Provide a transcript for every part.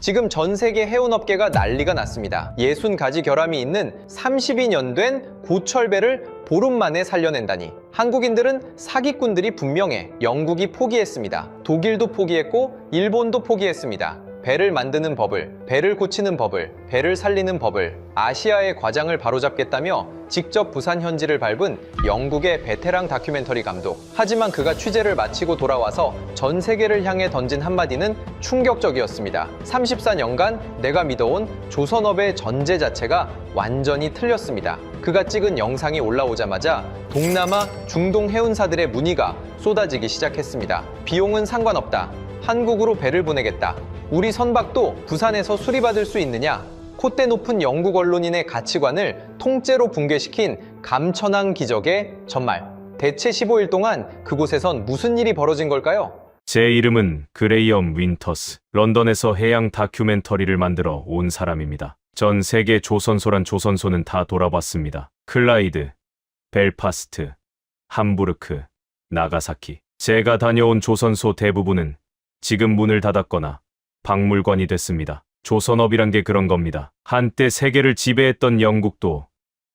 지금 전 세계 해운업계가 난리가 났습니다. 60가지 결함이 있는 32년 된 고철배를 보름 만에 살려낸다니. 한국인들은 사기꾼들이 분명해. 영국이 포기했습니다. 독일도 포기했고 일본도 포기했습니다. 배를 만드는 법을, 배를 고치는 법을, 배를 살리는 법을, 아시아의 과장을 바로잡겠다며 직접 부산 현지를 밟은 영국의 베테랑 다큐멘터리 감독. 하지만 그가 취재를 마치고 돌아와서 전 세계를 향해 던진 한마디는 충격적이었습니다. 34년간 내가 믿어온 조선업의 전제 자체가 완전히 틀렸습니다. 그가 찍은 영상이 올라오자마자 동남아, 중동 해운사들의 문의가 쏟아지기 시작했습니다. 비용은 상관없다. 한국으로 배를 보내겠다. 우리 선박도 부산에서 수리받을 수 있느냐? 콧대 높은 영국 언론인의 가치관을 통째로 붕괴시킨 감천항 기적의 전말. 대체 15일 동안 그곳에선 무슨 일이 벌어진 걸까요? 제 이름은 그레이엄 윈터스. 런던에서 해양 다큐멘터리를 만들어 온 사람입니다. 전 세계 조선소란 조선소는 다 돌아봤습니다. 클라이드, 벨파스트, 함부르크, 나가사키. 제가 다녀온 조선소 대부분은 지금 문을 닫았거나 박물관이 됐습니다. 조선업이란 게 그런 겁니다. 한때 세계를 지배했던 영국도,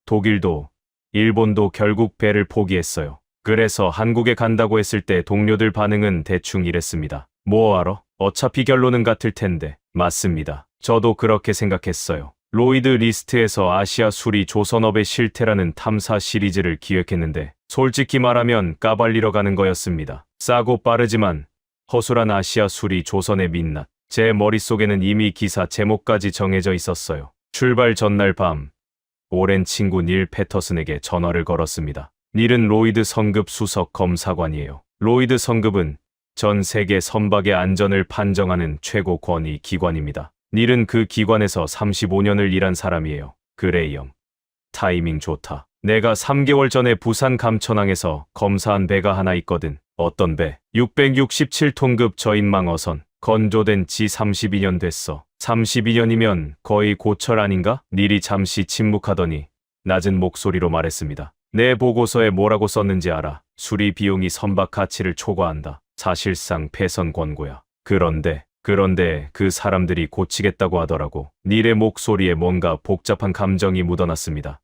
독일도, 일본도 결국 배를 포기했어요. 그래서 한국에 간다고 했을 때 동료들 반응은 대충 이랬습니다. 뭐하러? 어차피 결론은 같을 텐데. 맞습니다. 저도 그렇게 생각했어요. 로이드 리스트에서 아시아 수리 조선업의 실태라는 탐사 시리즈를 기획했는데 솔직히 말하면 까발리러 가는 거였습니다. 싸고 빠르지만 허술한 아시아 수리 조선의 민낯. 제 머릿속에는 이미 기사 제목까지 정해져 있었어요. 출발 전날 밤, 오랜 친구 닐 패터슨에게 전화를 걸었습니다. 닐은 로이드 성급 수석 검사관이에요. 로이드 성급은 전 세계 선박의 안전을 판정하는 최고 권위 기관입니다. 닐은 그 기관에서 35년을 일한 사람이에요. 그레이엄. 타이밍 좋다. 내가 3개월 전에 부산 감천항에서 검사한 배가 하나 있거든. 어떤 배? 667톤급 저인망 어선. 건조된 지 32년 됐어. 32년이면 거의 고철 아닌가? 닐이 잠시 침묵하더니 낮은 목소리로 말했습니다. 내 보고서에 뭐라고 썼는지 알아? 수리 비용이 선박 가치를 초과한다. 사실상 폐선 권고야. 그런데 그 사람들이 고치겠다고 하더라고. 닐의 목소리에 뭔가 복잡한 감정이 묻어났습니다.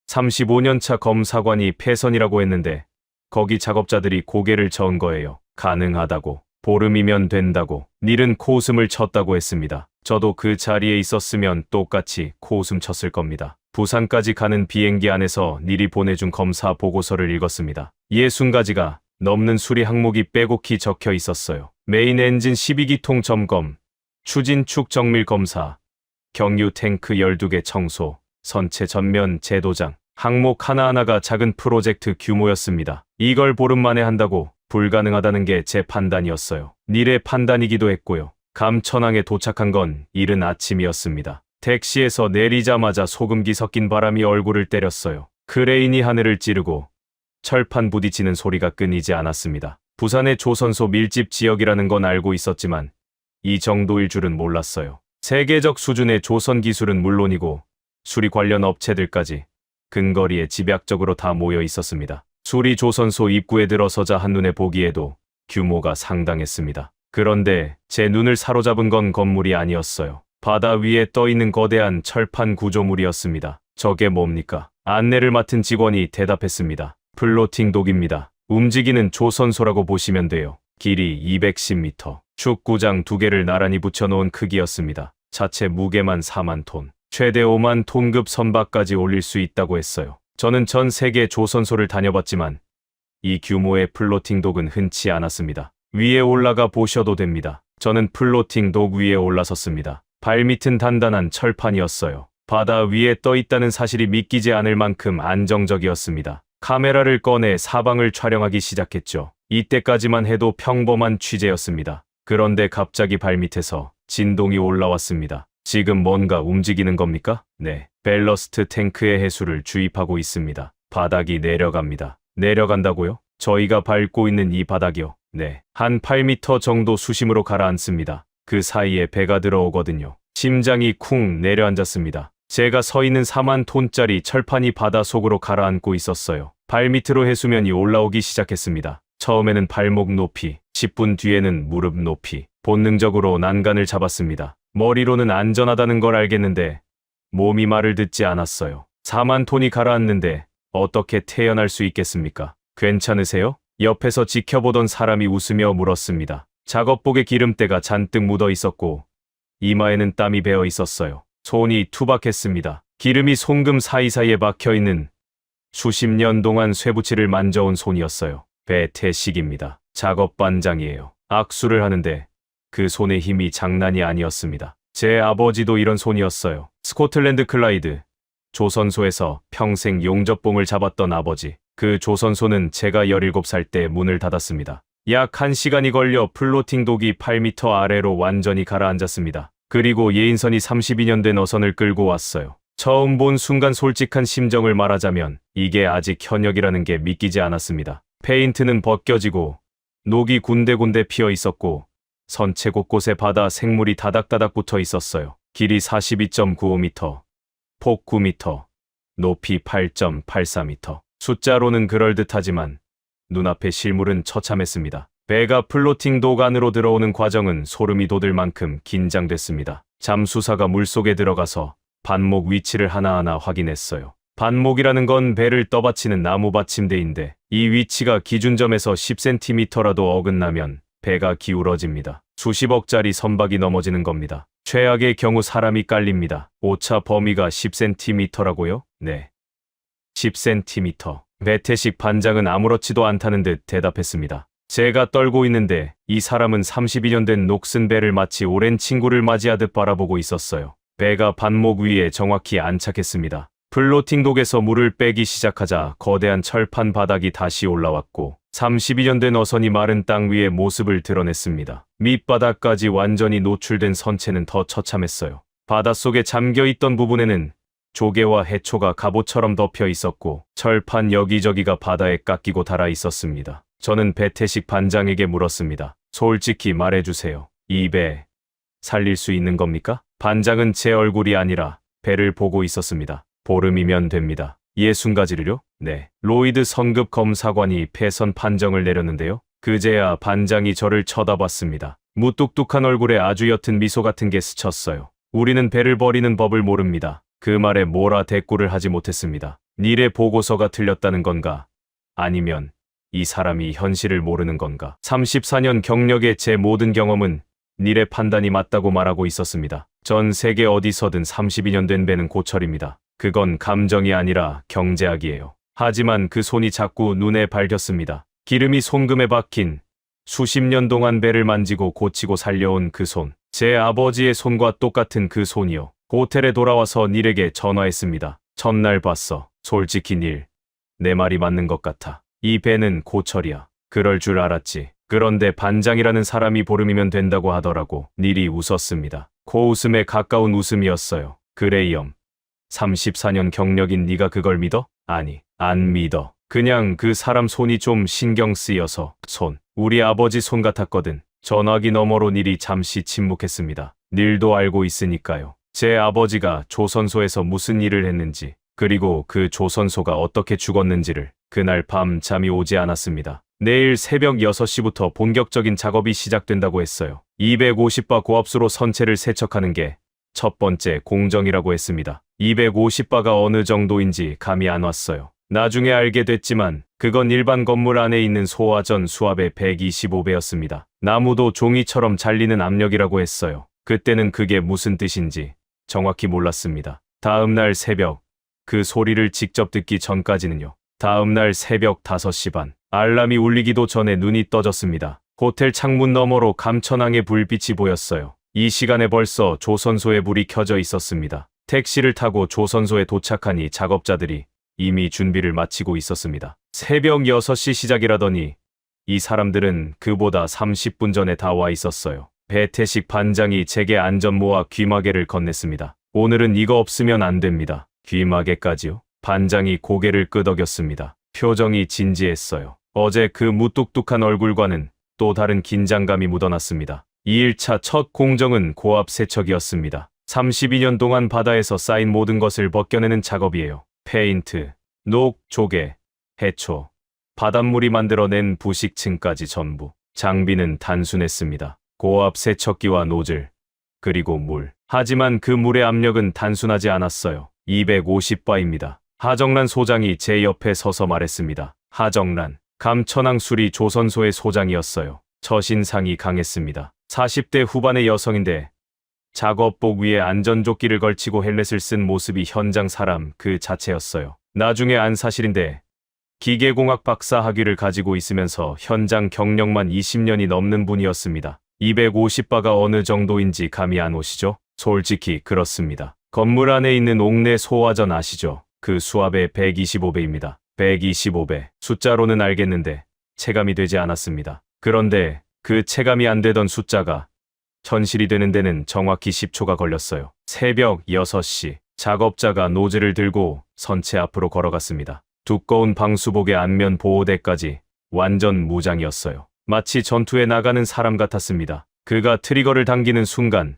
35년차 검사관이 폐선이라고 했는데 거기 작업자들이 고개를 저은 거예요. 가능하다고. 보름이면 된다고. 닐은 코웃음을 쳤다고 했습니다. 저도 그 자리에 있었으면 똑같이 코웃음 쳤을 겁니다. 부산까지 가는 비행기 안에서 닐이 보내준 검사 보고서를 읽었습니다. 60가지가 넘는 수리 항목이 빼곡히 적혀 있었어요. 메인 엔진 12기통 점검, 추진축 정밀 검사, 경유 탱크 12개 청소, 선체 전면 재도장. 항목 하나하나가 작은 프로젝트 규모였습니다. 이걸 보름 만에 한다고 불가능하다는 게 제 판단이었어요. 닐의 판단이기도 했고요. 감천항에 도착한 건 이른 아침이었습니다. 택시에서 내리자마자 소금기 섞인 바람이 얼굴을 때렸어요. 크레인이 하늘을 찌르고 철판 부딪히는 소리가 끊이지 않았습니다. 부산의 조선소 밀집 지역이라는 건 알고 있었지만 이 정도일 줄은 몰랐어요. 세계적 수준의 조선 기술은 물론이고 수리 관련 업체들까지 근거리에 집약적으로 다 모여 있었습니다. 수리 조선소 입구에 들어서자 한눈에 보기에도 규모가 상당했습니다. 그런데 제 눈을 사로잡은 건 건물이 아니었어요. 바다 위에 떠있는 거대한 철판 구조물이었습니다. 저게 뭡니까? 안내를 맡은 직원이 대답했습니다. 플로팅 독입니다. 움직이는 조선소라고 보시면 돼요. 길이 210m, 축구장 2개를 나란히 붙여놓은 크기였습니다. 자체 무게만 4만 톤, 최대 5만 톤급 선박까지 올릴 수 있다고 했어요. 저는 전 세계 조선소를 다녀봤지만 이 규모의 플로팅 독은 흔치 않았습니다. 위에 올라가 보셔도 됩니다. 저는 플로팅 독 위에 올라섰습니다. 발밑은 단단한 철판이었어요. 바다 위에 떠 있다는 사실이 믿기지 않을 만큼 안정적이었습니다. 카메라를 꺼내 사방을 촬영하기 시작했죠. 이때까지만 해도 평범한 취재였습니다. 그런데 갑자기 발밑에서 진동이 올라왔습니다. 지금 뭔가 움직이는 겁니까? 네. 밸러스트 탱크의 해수를 주입하고 있습니다. 바닥이 내려갑니다. 내려간다고요? 저희가 밟고 있는 이 바닥이요? 네. 한 8m 정도 수심으로 가라앉습니다. 그 사이에 배가 들어오거든요. 심장이 쿵 내려앉았습니다. 제가 서 있는 4만 톤짜리 철판이 바다 속으로 가라앉고 있었어요. 발밑으로 해수면이 올라오기 시작했습니다. 처음에는 발목 높이, 10분 뒤에는 무릎 높이. 본능적으로 난간을 잡았습니다. 머리로는 안전하다는 걸 알겠는데 몸이 말을 듣지 않았어요. 4만 톤이 가라앉는데 어떻게 태어날 수 있겠습니까? 괜찮으세요? 옆에서 지켜보던 사람이 웃으며 물었습니다. 작업복에 기름때가 잔뜩 묻어 있었고 이마에는 땀이 배어 있었어요. 손이 투박했습니다. 기름이 송금 사이사이에 박혀있는 수십 년 동안 쇠붙이를 만져온 손이었어요. 배태식입니다. 작업 반장이에요. 악수를 하는데 그 손의 힘이 장난이 아니었습니다. 제 아버지도 이런 손이었어요. 스코틀랜드 클라이드 조선소에서 평생 용접봉을 잡았던 아버지. 그 조선소는 제가 17살 때 문을 닫았습니다. 약 1시간이 걸려 플로팅 독이 8m 아래로 완전히 가라앉았습니다. 그리고 예인선이 32년 된 어선을 끌고 왔어요. 처음 본 순간 솔직한 심정을 말하자면 이게 아직 현역이라는 게 믿기지 않았습니다. 페인트는 벗겨지고 녹이 군데군데 피어 있었고 선체 곳곳에 바다 생물이 다닥다닥 붙어 있었어요. 길이 42.95m, 폭 9m, 높이 8.84m. 숫자로는 그럴듯하지만 눈앞의 실물은 처참했습니다. 배가 플로팅 독 안으로 들어오는 과정은 소름이 돋을 만큼 긴장됐습니다. 잠수사가 물속에 들어가서 반목 위치를 하나하나 확인했어요. 반목이라는 건 배를 떠받치는 나무 받침대인데 이 위치가 기준점에서 10cm라도 어긋나면 배가 기울어집니다. 수십억짜리 선박이 넘어지는 겁니다. 최악의 경우 사람이 깔립니다. 오차 범위가 10cm라고요? 네. 10cm. 배태식 반장은 아무렇지도 않다는 듯 대답했습니다. 제가 떨고 있는데 이 사람은 32년 된 녹슨 배를 마치 오랜 친구를 맞이하듯 바라보고 있었어요. 배가 반목 위에 정확히 안착했습니다. 플로팅 독에서 물을 빼기 시작하자 거대한 철판 바닥이 다시 올라왔고 32년 된 어선이 마른 땅 위에 모습을 드러냈습니다. 밑바닥까지 완전히 노출된 선체는 더 처참했어요. 바닷속에 잠겨있던 부분에는 조개와 해초가 갑옷처럼 덮여 있었고 철판 여기저기가 바다에 깎이고 닳아 있었습니다. 저는 배태식 반장에게 물었습니다. 솔직히 말해주세요. 이 배 살릴 수 있는 겁니까? 반장은 제 얼굴이 아니라 배를 보고 있었습니다. 보름이면 됩니다. 60가지를요? 네. 로이드 선급 검사관이 패선 판정을 내렸는데요. 그제야 반장이 저를 쳐다봤습니다. 무뚝뚝한 얼굴에 아주 옅은 미소 같은 게 스쳤어요. 우리는 배를 버리는 법을 모릅니다. 그 말에 뭐라 대꾸를 하지 못했습니다. 닐의 보고서가 틀렸다는 건가? 아니면 이 사람이 현실을 모르는 건가? 34년 경력의 제 모든 경험은 닐의 판단이 맞다고 말하고 있었습니다. 전 세계 어디서든 32년 된 배는 고철입니다. 그건 감정이 아니라 경제학이에요. 하지만 그 손이 자꾸 눈에 밝혔습니다. 기름이 송금에 박힌 수십 년 동안 배를 만지고 고치고 살려온 그 손. 제 아버지의 손과 똑같은 그 손이요. 호텔에 돌아와서 닐에게 전화했습니다. 첫날 봤어. 솔직히 닐, 내 말이 맞는 것 같아. 이 배는 고철이야. 그럴 줄 알았지. 그런데 반장이라는 사람이 보름이면 된다고 하더라고. 닐이 웃었습니다. 코웃음에 가까운 웃음이었어요. 그레이엄, 34년 경력인 네가 그걸 믿어? 아니, 안 믿어. 그냥 그 사람 손이 좀 신경 쓰여서. 손, 우리 아버지 손 같았거든. 전화기 너머로 닐이 잠시 침묵했습니다. 닐도 알고 있으니까요. 제 아버지가 조선소에서 무슨 일을 했는지, 그리고 그 조선소가 어떻게 죽었는지를. 그날 밤 잠이 오지 않았습니다. 내일 새벽 6시부터 본격적인 작업이 시작된다고 했어요. 250바 고압수로 선체를 세척하는 게 첫 번째 공정이라고 했습니다. 250바가 어느 정도인지 감이 안 왔어요. 나중에 알게 됐지만 그건 일반 건물 안에 있는 소화전 수압의 125배였습니다. 나무도 종이처럼 잘리는 압력이라고 했어요. 그때는 그게 무슨 뜻인지 정확히 몰랐습니다. 다음 날 새벽, 그 소리를 직접 듣기 전까지는요. 다음 날 새벽 5시 반, 알람이 울리기도 전에 눈이 떠졌습니다. 호텔 창문 너머로 감천항의 불빛이 보였어요. 이 시간에 벌써 조선소에 불이 켜져 있었습니다. 택시를 타고 조선소에 도착하니 작업자들이 이미 준비를 마치고 있었습니다. 새벽 6시 시작이라더니 이 사람들은 그보다 30분 전에 다 와 있었어요. 배태식 반장이 제게 안전모와 귀마개를 건넸습니다. 오늘은 이거 없으면 안 됩니다. 귀마개까지요? 반장이 고개를 끄덕였습니다. 표정이 진지했어요. 어제 그 무뚝뚝한 얼굴과는 또 다른 긴장감이 묻어났습니다. 2일차 첫 공정은 고압 세척이었습니다. 32년 동안 바다에서 쌓인 모든 것을 벗겨내는 작업이에요. 페인트, 녹, 조개, 해초, 바닷물이 만들어낸 부식층까지 전부. 장비는 단순했습니다. 고압 세척기와 노즐, 그리고 물. 하지만 그 물의 압력은 단순하지 않았어요. 250바입니다. 하정란 소장이 제 옆에 서서 말했습니다. 하정란, 감천항수리 조선소의 소장이었어요. 처신상이 강했습니다. 40대 후반의 여성인데 작업복 위에 안전조끼를 걸치고 헬멧을 쓴 모습이 현장 사람 그 자체였어요. 나중에 안 사실인데 기계공학 박사 학위를 가지고 있으면서 현장 경력만 20년이 넘는 분이었습니다. 250바가 어느 정도인지 감이 안 오시죠? 솔직히 그렇습니다. 건물 안에 있는 옥내 소화전 아시죠? 그 수압의 125배입니다. 125배. 숫자로는 알겠는데 체감이 되지 않았습니다. 그런데 그 체감이 안 되던 숫자가 현실이 되는 데는 정확히 10초가 걸렸어요. 새벽 6시. 작업자가 노즐을 들고 선체 앞으로 걸어갔습니다. 두꺼운 방수복에 안면 보호대까지 완전 무장이었어요. 마치 전투에 나가는 사람 같았습니다. 그가 트리거를 당기는 순간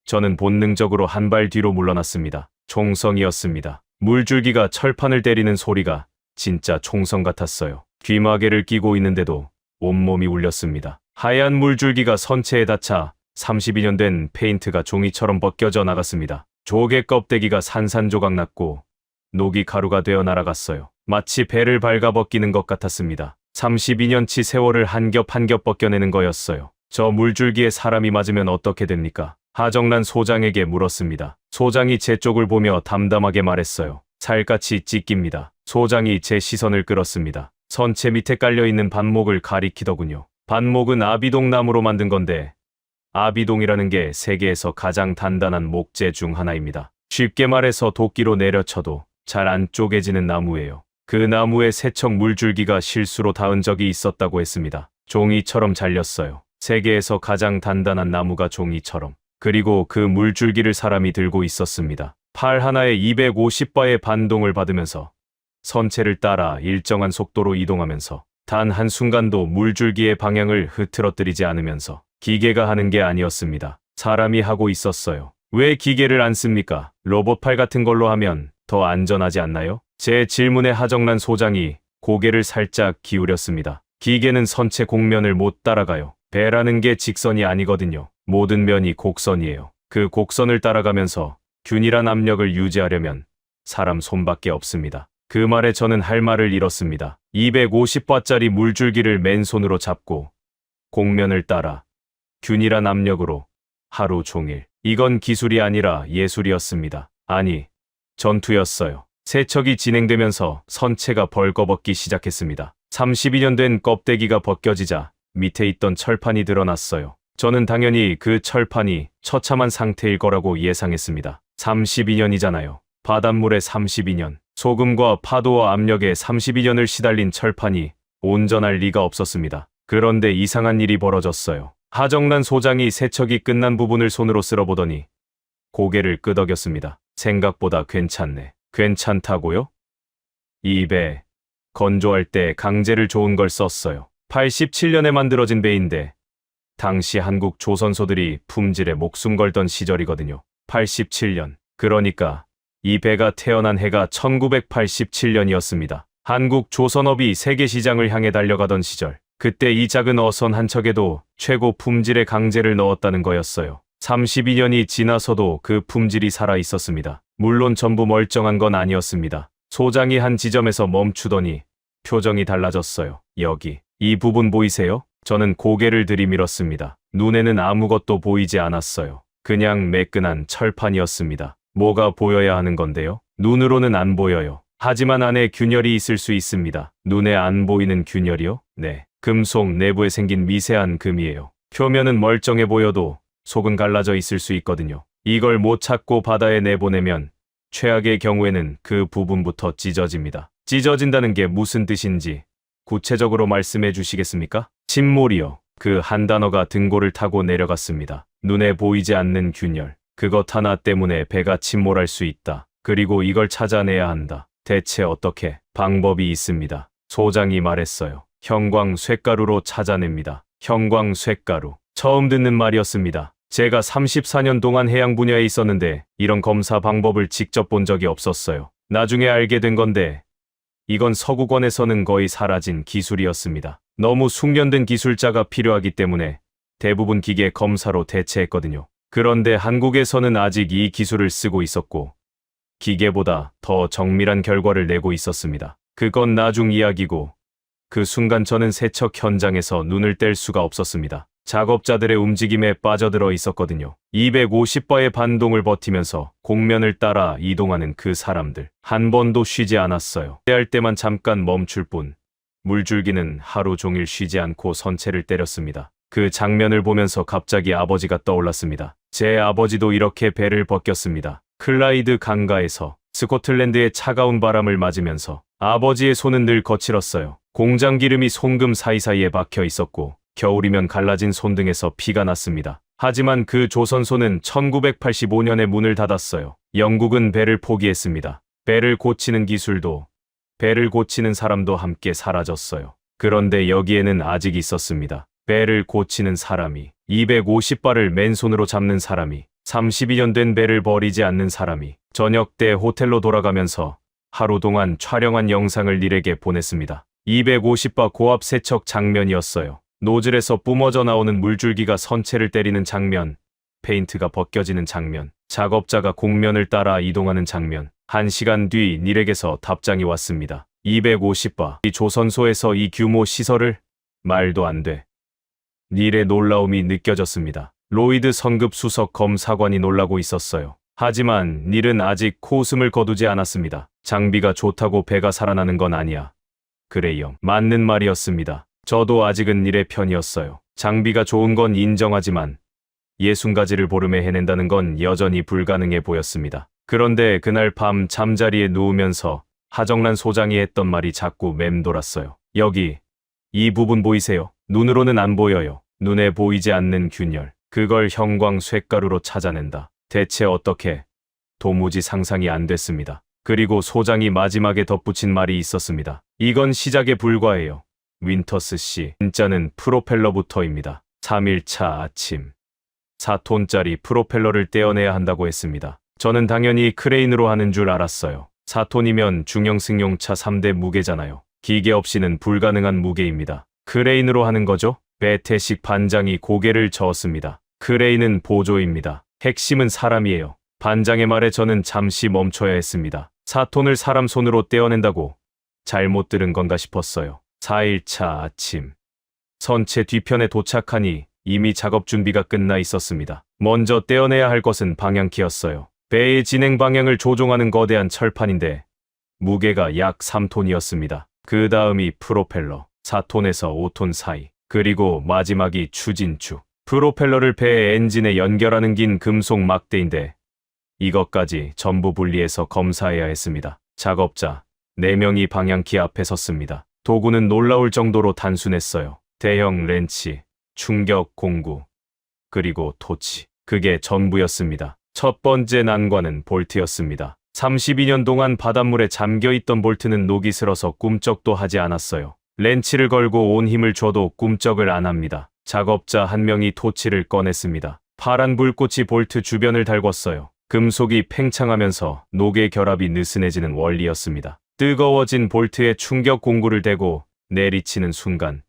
저는 본능적으로 한 발 뒤로 물러났습니다. 총성이었습니다. 물줄기가 철판을 때리는 소리가 진짜 총성 같았어요. 귀마개를 끼고 있는데도 온몸이 울렸습니다. 하얀 물줄기가 선체에 닿자 32년 된 페인트가 종이처럼 벗겨져 나갔습니다. 조개 껍데기가 산산조각 났고 녹이 가루가 되어 날아갔어요. 마치 배를 발가벗기는 것 같았습니다. 32년치 세월을 한 겹 한 겹 벗겨내는 거였어요. 저 물줄기에 사람이 맞으면 어떻게 됩니까? 하정란 소장에게 물었습니다. 소장이 제 쪽을 보며 담담하게 말했어요. 살갗이 찢깁니다. 소장이 제 시선을 끌었습니다. 선체 밑에 깔려있는 반목을 가리키더군요. 반목은 아비동나무로 만든 건데 아비동이라는 게 세계에서 가장 단단한 목재 중 하나입니다. 쉽게 말해서 도끼로 내려쳐도 잘 안 쪼개지는 나무예요. 그 나무에 세척 물줄기가 실수로 닿은 적이 있었다고 했습니다. 종이처럼 잘렸어요. 세계에서 가장 단단한 나무가 종이처럼. 그리고 그 물줄기를 사람이 들고 있었습니다. 팔 하나에 250바의 반동을 받으면서 선체를 따라 일정한 속도로 이동하면서 단 한순간도 물줄기의 방향을 흐트러뜨리지 않으면서 기계가 하는 게 아니었습니다. 사람이 하고 있었어요. 왜 기계를 안 씁니까? 로봇팔 같은 걸로 하면 더 안전하지 않나요? 제 질문에 하정란 소장이 고개를 살짝 기울였습니다. 기계는 선체 곡면을 못 따라가요. 배라는 게 직선이 아니거든요. 모든 면이 곡선이에요. 그 곡선을 따라가면서 균일한 압력을 유지하려면 사람 손밖에 없습니다. 그 말에 저는 할 말을 잃었습니다. 250바짜리 물줄기를 맨손으로 잡고 곡면을 따라 균일한 압력으로 하루 종일. 이건 기술이 아니라 예술이었습니다. 아니, 전투였어요. 세척이 진행되면서 선체가 벌거벗기 시작했습니다. 32년 된 껍데기가 벗겨지자 밑에 있던 철판이 드러났어요. 저는 당연히 그 철판이 처참한 상태일 거라고 예상했습니다. 32년이잖아요. 바닷물에 32년, 소금과 파도와 압력에 32년을 시달린 철판이 온전할 리가 없었습니다. 그런데 이상한 일이 벌어졌어요. 하정란 소장이 세척이 끝난 부분을 손으로 쓸어보더니 고개를 끄덕였습니다. 생각보다 괜찮네. 괜찮다고요? 이 배, 건조할 때 강제를 좋은 걸 썼어요. 87년에 만들어진 배인데 당시 한국 조선소들이 품질에 목숨 걸던 시절이거든요. 87년. 그러니까 이 배가 태어난 해가 1987년이었습니다. 한국 조선업이 세계 시장을 향해 달려가던 시절. 그때 이 작은 어선 한 척에도 최고 품질의 강제를 넣었다는 거였어요. 32년이 지나서도 그 품질이 살아 있었습니다. 물론 전부 멀쩡한 건 아니었습니다. 소장이 한 지점에서 멈추더니 표정이 달라졌어요. 여기, 이 부분 보이세요? 저는 고개를 들이밀었습니다. 눈에는 아무것도 보이지 않았어요. 그냥 매끈한 철판이었습니다. 뭐가 보여야 하는 건데요? 눈으로는 안 보여요. 하지만 안에 균열이 있을 수 있습니다. 눈에 안 보이는 균열이요? 네. 금속 내부에 생긴 미세한 금이에요. 표면은 멀쩡해 보여도 속은 갈라져 있을 수 있거든요. 이걸 못 찾고 바다에 내보내면 최악의 경우에는 그 부분부터 찢어집니다. 찢어진다는 게 무슨 뜻인지 구체적으로 말씀해 주시겠습니까? 침몰이요. 그 한 단어가 등골을 타고 내려갔습니다. 눈에 보이지 않는 균열. 그것 하나 때문에 배가 침몰할 수 있다. 그리고 이걸 찾아내야 한다. 대체 어떻게? 방법이 있습니다. 소장이 말했어요. 형광쇠가루로 찾아냅니다. 형광쇠가루. 처음 듣는 말이었습니다. 제가 34년 동안 해양 분야에 있었는데 이런 검사 방법을 직접 본 적이 없었어요. 나중에 알게 된 건데 이건 서구권에서는 거의 사라진 기술이었습니다. 너무 숙련된 기술자가 필요하기 때문에 대부분 기계 검사로 대체했거든요. 그런데 한국에서는 아직 이 기술을 쓰고 있었고 기계보다 더 정밀한 결과를 내고 있었습니다. 그건 나중 이야기고 그 순간 저는 세척 현장에서 눈을 뗄 수가 없었습니다. 작업자들의 움직임에 빠져들어 있었거든요. 250바의 반동을 버티면서 곡면을 따라 이동하는 그 사람들. 한 번도 쉬지 않았어요. 할 때만 잠깐 멈출 뿐 물줄기는 하루 종일 쉬지 않고 선체를 때렸습니다. 그 장면을 보면서 갑자기 아버지가 떠올랐습니다. 제 아버지도 이렇게 배를 벗겼습니다. 클라이드 강가에서 스코틀랜드의 차가운 바람을 맞으면서 아버지의 손은 늘 거칠었어요. 공장 기름이 송금 사이사이에 박혀 있었고 겨울이면 갈라진 손등에서 피가 났습니다. 하지만 그 조선소는 1985년에 문을 닫았어요. 영국은 배를 포기했습니다. 배를 고치는 기술도 배를 고치는 사람도 함께 사라졌어요. 그런데 여기에는 아직 있었습니다. 배를 고치는 사람이, 250바를 맨손으로 잡는 사람이, 32년 된 배를 버리지 않는 사람이, 저녁 때 호텔로 돌아가면서 하루 동안 촬영한 영상을 일에게 보냈습니다. 250바 고압 세척 장면이었어요. 노즐에서 뿜어져 나오는 물줄기가 선체를 때리는 장면, 페인트가 벗겨지는 장면, 작업자가 곡면을 따라 이동하는 장면. 1시간 뒤 닐에게서 답장이 왔습니다. 250바. 이 조선소에서 이 규모 시설을? 말도 안 돼. 닐의 놀라움이 느껴졌습니다. 로이드 성급 수석 검사관이 놀라고 있었어요. 하지만 닐은 아직 코웃음을 거두지 않았습니다. 장비가 좋다고 배가 살아나는 건 아니야. 그레이엄. 맞는 말이었습니다. 저도 아직은 닐의 편이었어요. 장비가 좋은 건 인정하지만 60가지를 보름에 해낸다는 건 여전히 불가능해 보였습니다. 그런데 그날 밤 잠자리에 누우면서 하정란 소장이 했던 말이 자꾸 맴돌았어요. 여기, 이 부분 보이세요? 눈으로는 안 보여요. 눈에 보이지 않는 균열. 그걸 형광 쇳가루로 찾아낸다. 대체 어떻게? 도무지 상상이 안 됐습니다. 그리고 소장이 마지막에 덧붙인 말이 있었습니다. 이건 시작에 불과해요. 윈터스 씨, 진짜는 프로펠러부터입니다. 3일차 아침. 4톤짜리 프로펠러를 떼어내야 한다고 했습니다. 저는 당연히 크레인으로 하는 줄 알았어요. 4톤이면 중형 승용차 3대 무게잖아요. 기계 없이는 불가능한 무게입니다. 크레인으로 하는 거죠? 배태식 반장이 고개를 저었습니다. 크레인은 보조입니다. 핵심은 사람이에요. 반장의 말에 저는 잠시 멈춰야 했습니다. 4톤을 사람 손으로 떼어낸다고 잘못 들은 건가 싶었어요. 4일차 아침. 선체 뒤편에 도착하니 이미 작업 준비가 끝나 있었습니다. 먼저 떼어내야 할 것은 방향키였어요. 배의 진행 방향을 조종하는 거대한 철판인데 무게가 약 3톤이었습니다. 그 다음이 프로펠러, 4톤에서 5톤 사이. 그리고 마지막이 추진축. 프로펠러를 배의 엔진에 연결하는 긴 금속 막대인데 이것까지 전부 분리해서 검사해야 했습니다. 작업자 4명이 방향키 앞에 섰습니다. 도구는 놀라울 정도로 단순했어요. 대형 렌치, 충격 공구, 그리고 토치. 그게 전부였습니다. 첫 번째 난관은 볼트였습니다. 32년 동안 바닷물에 잠겨있던 볼트는 녹이 슬어서 꿈쩍도 하지 않았어요. 렌치를 걸고 온 힘을 줘도 꿈쩍을 안 합니다. 작업자 한 명이 토치를 꺼냈습니다. 파란 불꽃이 볼트 주변을 달궜어요. 금속이 팽창하면서 녹의 결합이 느슨해지는 원리였습니다. 뜨거워진 볼트에 충격 공구를 대고 내리치는 순간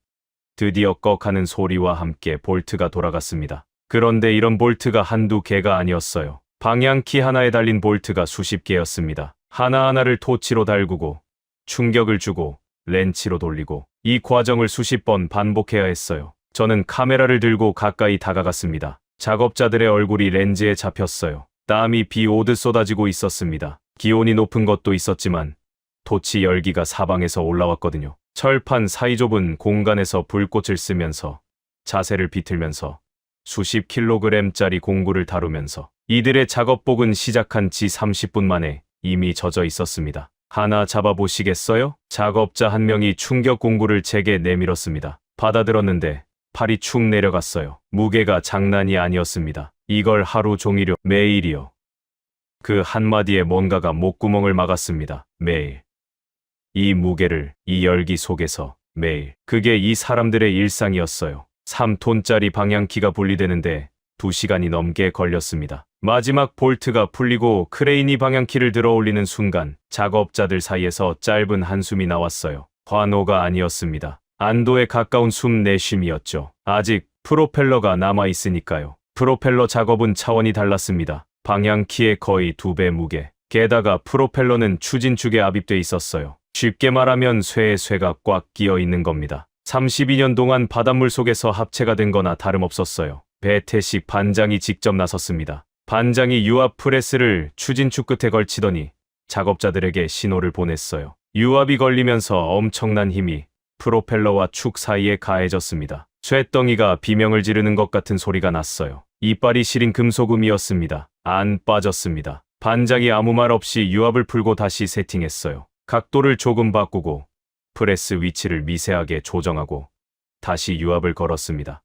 드디어 꺽하는 소리와 함께 볼트가 돌아갔습니다. 그런데 이런 볼트가 한두 개가 아니었어요. 방향키 하나에 달린 볼트가 수십 개였습니다. 하나하나를 토치로 달구고 충격을 주고 렌치로 돌리고 이 과정을 수십 번 반복해야 했어요. 저는 카메라를 들고 가까이 다가갔습니다. 작업자들의 얼굴이 렌즈에 잡혔어요. 땀이 비 오듯 쏟아지고 있었습니다. 기온이 높은 것도 있었지만 토치 열기가 사방에서 올라왔거든요. 철판 사이좁은 공간에서 불꽃을 쓰면서 자세를 비틀면서 수십 킬로그램짜리 공구를 다루면서 이들의 작업복은 시작한 지 30분 만에 이미 젖어 있었습니다. 하나 잡아보시겠어요? 작업자 한 명이 충격 공구를 제게 내밀었습니다. 받아들었는데 팔이 축 내려갔어요. 무게가 장난이 아니었습니다. 이걸 하루 종일요, 매일이요. 그 한마디에 뭔가가 목구멍을 막았습니다. 매일. 이 무게를, 이 열기 속에서 매일. 그게 이 사람들의 일상이었어요. 3톤짜리 방향키가 분리되는데 2시간이 넘게 걸렸습니다. 마지막 볼트가 풀리고 크레인이 방향키를 들어 올리는 순간 작업자들 사이에서 짧은 한숨이 나왔어요. 환호가 아니었습니다. 안도에 가까운 숨 내쉼이었죠. 아직 프로펠러가 남아있으니까요. 프로펠러 작업은 차원이 달랐습니다. 방향키의 거의 2배 무게. 게다가 프로펠러는 추진축에 압입돼 있었어요. 쉽게 말하면 쇠에 쇠가 꽉 끼어 있는 겁니다. 32년 동안 바닷물 속에서 합체가 된 거나 다름없었어요. 배태식 반장이 직접 나섰습니다. 반장이 유압 프레스를 추진축 끝에 걸치더니 작업자들에게 신호를 보냈어요. 유압이 걸리면서 엄청난 힘이 프로펠러와 축 사이에 가해졌습니다. 쇠덩이가 비명을 지르는 것 같은 소리가 났어요. 이빨이 시린 금속음이었습니다. 안 빠졌습니다. 반장이 아무 말 없이 유압을 풀고 다시 세팅했어요. 각도를 조금 바꾸고 프레스 위치를 미세하게 조정하고 다시 유압을 걸었습니다.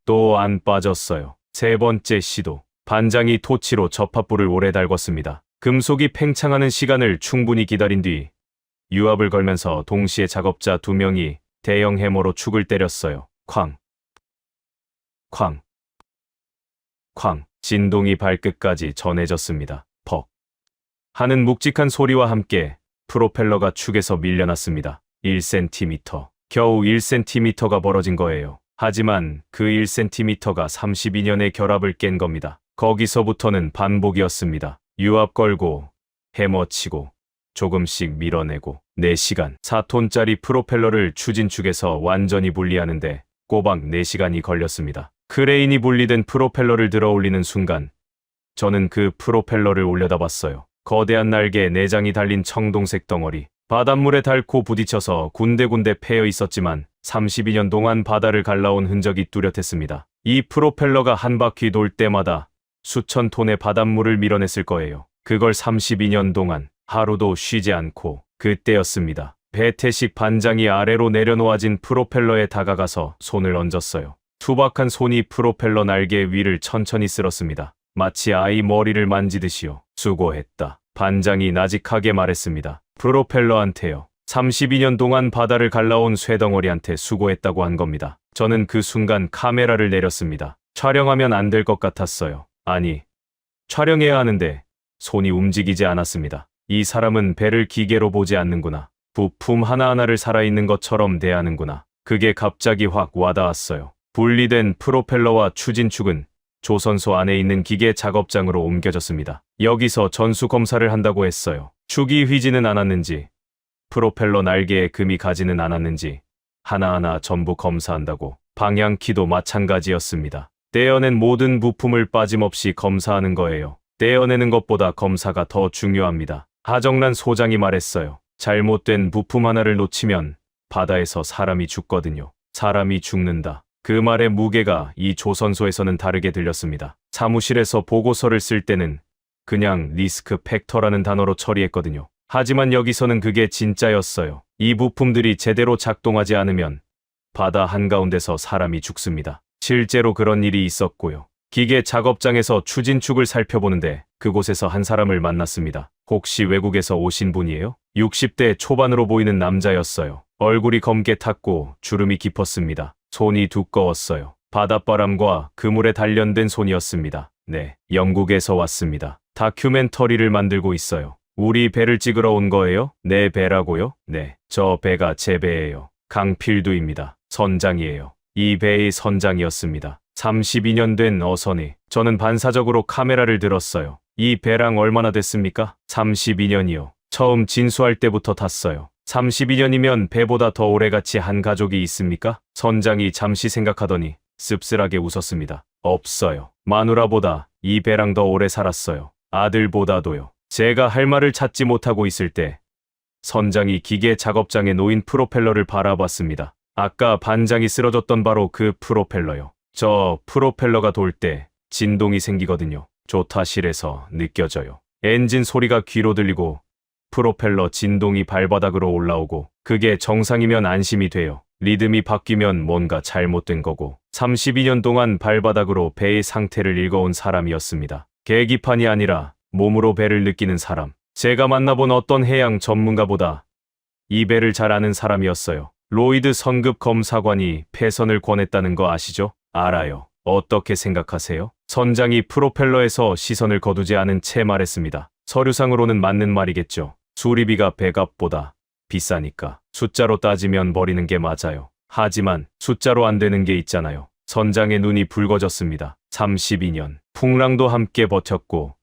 또 안 빠졌어요. 세 번째 시도. 반장이 토치로 접합부를 오래 달궜습니다. 금속이 팽창하는 시간을 충분히 기다린 뒤 유압을 걸면서 동시에 작업자 2명이 대형 해머로 축을 때렸어요. 쾅, 쾅, 쾅. 진동이 발끝까지 전해졌습니다. 퍽 하는 묵직한 소리와 함께 프로펠러가 축에서 밀려났습니다. 1cm. 겨우 1cm가 벌어진 거예요. 하지만 그 1cm가 32년의 결합을 깬 겁니다. 거기서부터는 반복이었습니다. 유압 걸고 해머 치고 조금씩 밀어내고 4시간. 4톤짜리 프로펠러를 추진축에서 완전히 분리하는데 꼬박 4시간이 걸렸습니다. 크레인이 분리된 프로펠러를 들어 올리는 순간 저는 그 프로펠러를 올려다봤어요. 거대한 날개에 내장이 달린 청동색 덩어리. 바닷물에 닳고 부딪혀서 군데군데 패여 있었지만 32년 동안 바다를 갈라온 흔적이 뚜렷했습니다. 이 프로펠러가 한 바퀴 돌 때마다 수천 톤의 바닷물을 밀어냈을 거예요. 그걸 32년 동안 하루도 쉬지 않고. 그때였습니다. 배태식 반장이 아래로 내려놓아진 프로펠러에 다가가서 손을 얹었어요. 투박한 손이 프로펠러 날개 위를 천천히 쓸었습니다. 마치 아이 머리를 만지듯이요. 수고했다. 반장이 나직하게 말했습니다. 프로펠러한테요. 32년 동안 바다를 갈라온 쇠덩어리한테 수고했다고 한 겁니다. 저는 그 순간 카메라를 내렸습니다. 촬영하면 안 될 것 같았어요. 아니, 촬영해야 하는데 손이 움직이지 않았습니다. 이 사람은 배를 기계로 보지 않는구나. 부품 하나하나를 살아있는 것처럼 대하는구나. 그게 갑자기 확 와닿았어요. 분리된 프로펠러와 추진축은 조선소 안에 있는 기계 작업장으로 옮겨졌습니다. 여기서 전수 검사를 한다고 했어요. 축이 휘지는 않았는지, 프로펠러 날개에 금이 가지는 않았는지 하나하나 전부 검사한다고. 방향키도 마찬가지였습니다. 떼어낸 모든 부품을 빠짐없이 검사하는 거예요. 떼어내는 것보다 검사가 더 중요합니다. 하정란 소장이 말했어요. 잘못된 부품 하나를 놓치면 바다에서 사람이 죽거든요. 사람이 죽는다. 그 말의 무게가 이 조선소에서는 다르게 들렸습니다. 사무실에서 보고서를 쓸 때는 그냥 리스크 팩터라는 단어로 처리했거든요. 하지만 여기서는 그게 진짜였어요. 이 부품들이 제대로 작동하지 않으면 바다 한가운데서 사람이 죽습니다. 실제로 그런 일이 있었고요. 기계 작업장에서 추진축을 살펴보는데 그곳에서 한 사람을 만났습니다. 혹시 외국에서 오신 분이에요? 60대 초반으로 보이는 남자였어요. 얼굴이 검게 탔고 주름이 깊었습니다. 손이 두꺼웠어요. 바닷바람과 그물에 단련된 손이었습니다. 네, 영국에서 왔습니다. 다큐멘터리를 만들고 있어요. 우리 배를 찍으러 온 거예요? 내 배라고요? 네, 저 배가 제 배예요. 강필두입니다. 선장이에요. 이 배의 선장이었습니다. 32년 된 어선이. 저는 반사적으로 카메라를 들었어요. 이 배랑 얼마나 됐습니까? 32년이요. 처음 진수할 때부터 탔어요. 32년이면 배보다 더 오래같이 한 가족이 있습니까? 선장이 잠시 생각하더니 씁쓸하게 웃었습니다. 없어요. 마누라보다 이 배랑 더 오래 살았어요. 아들보다도요. 제가 할 말을 찾지 못하고 있을 때 선장이 기계 작업장에 놓인 프로펠러를 바라봤습니다. 아까 반장이 쓰러졌던 바로 그 프로펠러요. 저 프로펠러가 돌 때 진동이 생기거든요. 조타실에서 느껴져요. 엔진 소리가 귀로 들리고 프로펠러 진동이 발바닥으로 올라오고 그게 정상이면 안심이 돼요. 리듬이 바뀌면 뭔가 잘못된 거고. 32년 동안 발바닥으로 배의 상태를 읽어온 사람이었습니다. 계기판이 아니라 몸으로 배를 느끼는 사람. 제가 만나본 어떤 해양 전문가보다 이 배를 잘 아는 사람이었어요. 로이드 선급 검사관이 폐선을 권했다는 거 아시죠? 알아요. 어떻게 생각하세요? 선장이 프로펠러에서 시선을 거두지 않은 채 말했습니다. 서류상으로는 맞는 말이겠죠. 수리비가 배값보다 비싸니까. 숫자로 따지면 버리는 게 맞아요. 하지만 숫자로 안 되는 게 있잖아요. 선장의 눈이 붉어졌습니다. 32년. 풍랑도 함께 버텼고,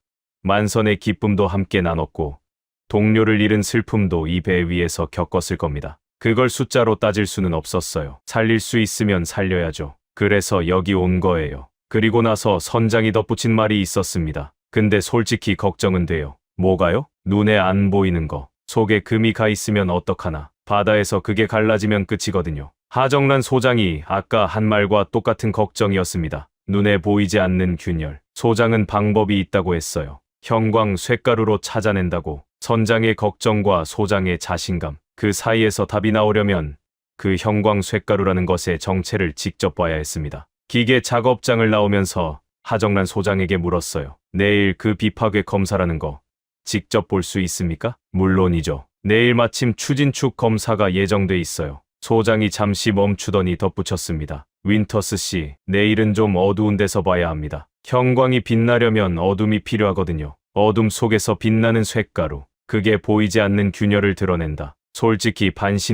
만선의 기쁨도 함께 나눴고, 동료를 잃은 슬픔도 이 배 위에서 겪었을 겁니다. 그걸 숫자로 따질 수는 없었어요. 살릴 수 있으면 살려야죠. 그래서 여기 온 거예요. 그리고 나서 선장이 덧붙인 말이 있었습니다. 근데 솔직히 걱정은 돼요. 뭐가요? 눈에 안 보이는 거. 속에 금이 가 있으면 어떡하나. 바다에서 그게 갈라지면 끝이거든요. 하정란 소장이 아까 한 말과 똑같은 걱정이었습니다. 눈에 보이지 않는 균열. 소장은 방법이 있다고 했어요. 형광 쇳가루로 찾아낸다고. 선장의 걱정과 소장의 자신감. 그 사이에서 답이 나오려면 그 형광 쇳가루라는 것의 정체를 직접 봐야 했습니다. 기계 작업장을 나오면서 하정란 소장에게 물었어요. 내일 그 비파괴 검사라는 거 직접 볼 수 있습니까? 물론이죠. 내일 마침 추진축 검사가 예정돼 있어요. 소장이 잠시 멈추더니 덧붙였습니다. 윈터스 씨, 내일은 좀 어두운 데서 봐야 합니다. 형광이 빛나려면 어둠이 필요하거든요. 어둠 속에서 빛나는 쇳가루. 그게 보이지 않는 균열을 드러낸다. 솔직히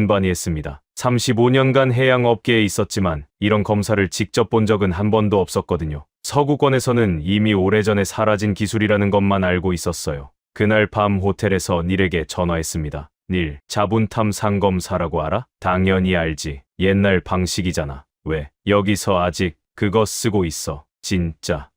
반신반의했습니다. 35년간 해양 업계에 있었지만 이런 검사를 직접 본 적은 한 번도 없었거든요. 서구권에서는 이미 오래전에 사라진 기술이라는 것만 알고 있었어요. 그날 밤 호텔에서 닐에게 전화했습니다. 닐, 자분탐 상검사라고 알아? 당연히 알지. 옛날 방식이잖아. 왜? 여기서 아직 그거 쓰고 있어. 진짜.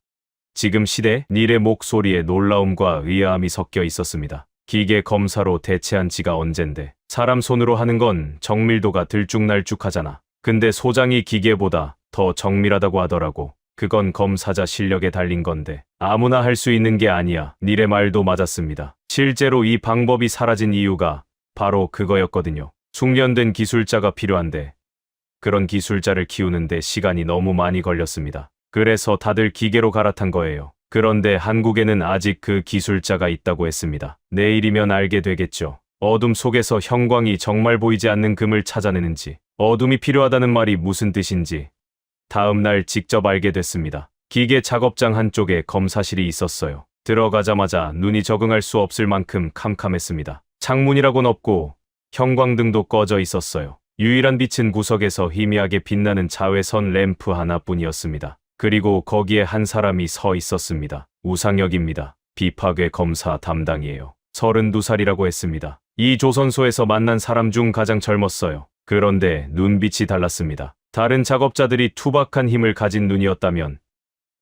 지금 시대? 닐의 목소리에 놀라움과 의아함이 섞여 있었습니다. 기계 검사로 대체한 지가 언젠데. 사람 손으로 하는 건 정밀도가 들쭉날쭉하잖아. 근데 소장이 기계보다 더 정밀하다고 하더라고. 그건 검사자 실력에 달린 건데 아무나 할 수 있는 게 아니야. 닐의 말도 맞았습니다. 실제로 이 방법이 사라진 이유가 바로 그거였거든요. 숙련된 기술자가 필요한데 그런 기술자를 키우는데 시간이 너무 많이 걸렸습니다. 그래서 다들 기계로 갈아탄 거예요. 그런데 한국에는 아직 그 기술자가 있다고 했습니다. 내일이면 알게 되겠죠. 어둠 속에서 형광이 정말 보이지 않는 금을 찾아내는지, 어둠이 필요하다는 말이 무슨 뜻인지 다음 날 직접 알게 됐습니다. 기계 작업장 한쪽에 검사실이 있었어요. 들어가자마자 눈이 적응할 수 없을 만큼 캄캄했습니다. 창문이라곤 없고 형광등도 꺼져 있었어요. 유일한 빛은 구석에서 희미하게 빛나는 자외선 램프 하나뿐이었습니다. 그리고 거기에 한 사람이 서 있었습니다. 우상혁입니다. 비파괴 검사 담당이에요. 32살이라고 했습니다. 이 조선소에서 만난 사람 중 가장 젊었어요. 그런데 눈빛이 달랐습니다. 다른 작업자들이 투박한 힘을 가진 눈이었다면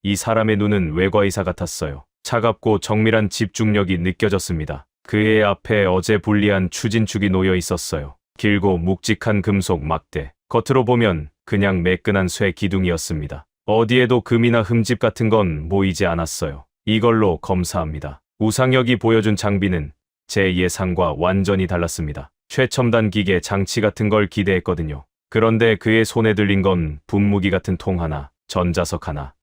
이 사람의 눈은 외과의사 같았어요. 차갑고 정밀한 집중력이 느껴졌습니다. 그의 앞에 어제 분리한 추진축이 놓여 있었어요. 길고 묵직한 금속 막대. 겉으로 보면 그냥 매끈한 쇠 기둥이었습니다. 어디에도 금이나 흠집 같은 건 보이지 않았어요. 이걸로 검사합니다. 우상혁이 보여준 장비는 제 예상과 완전히 달랐습니다. 최첨단 기계 장치 같은 걸 기대했거든요. 그런데 그의 손에 들린 건 분무기 같은 통 하나, 전자석 하나,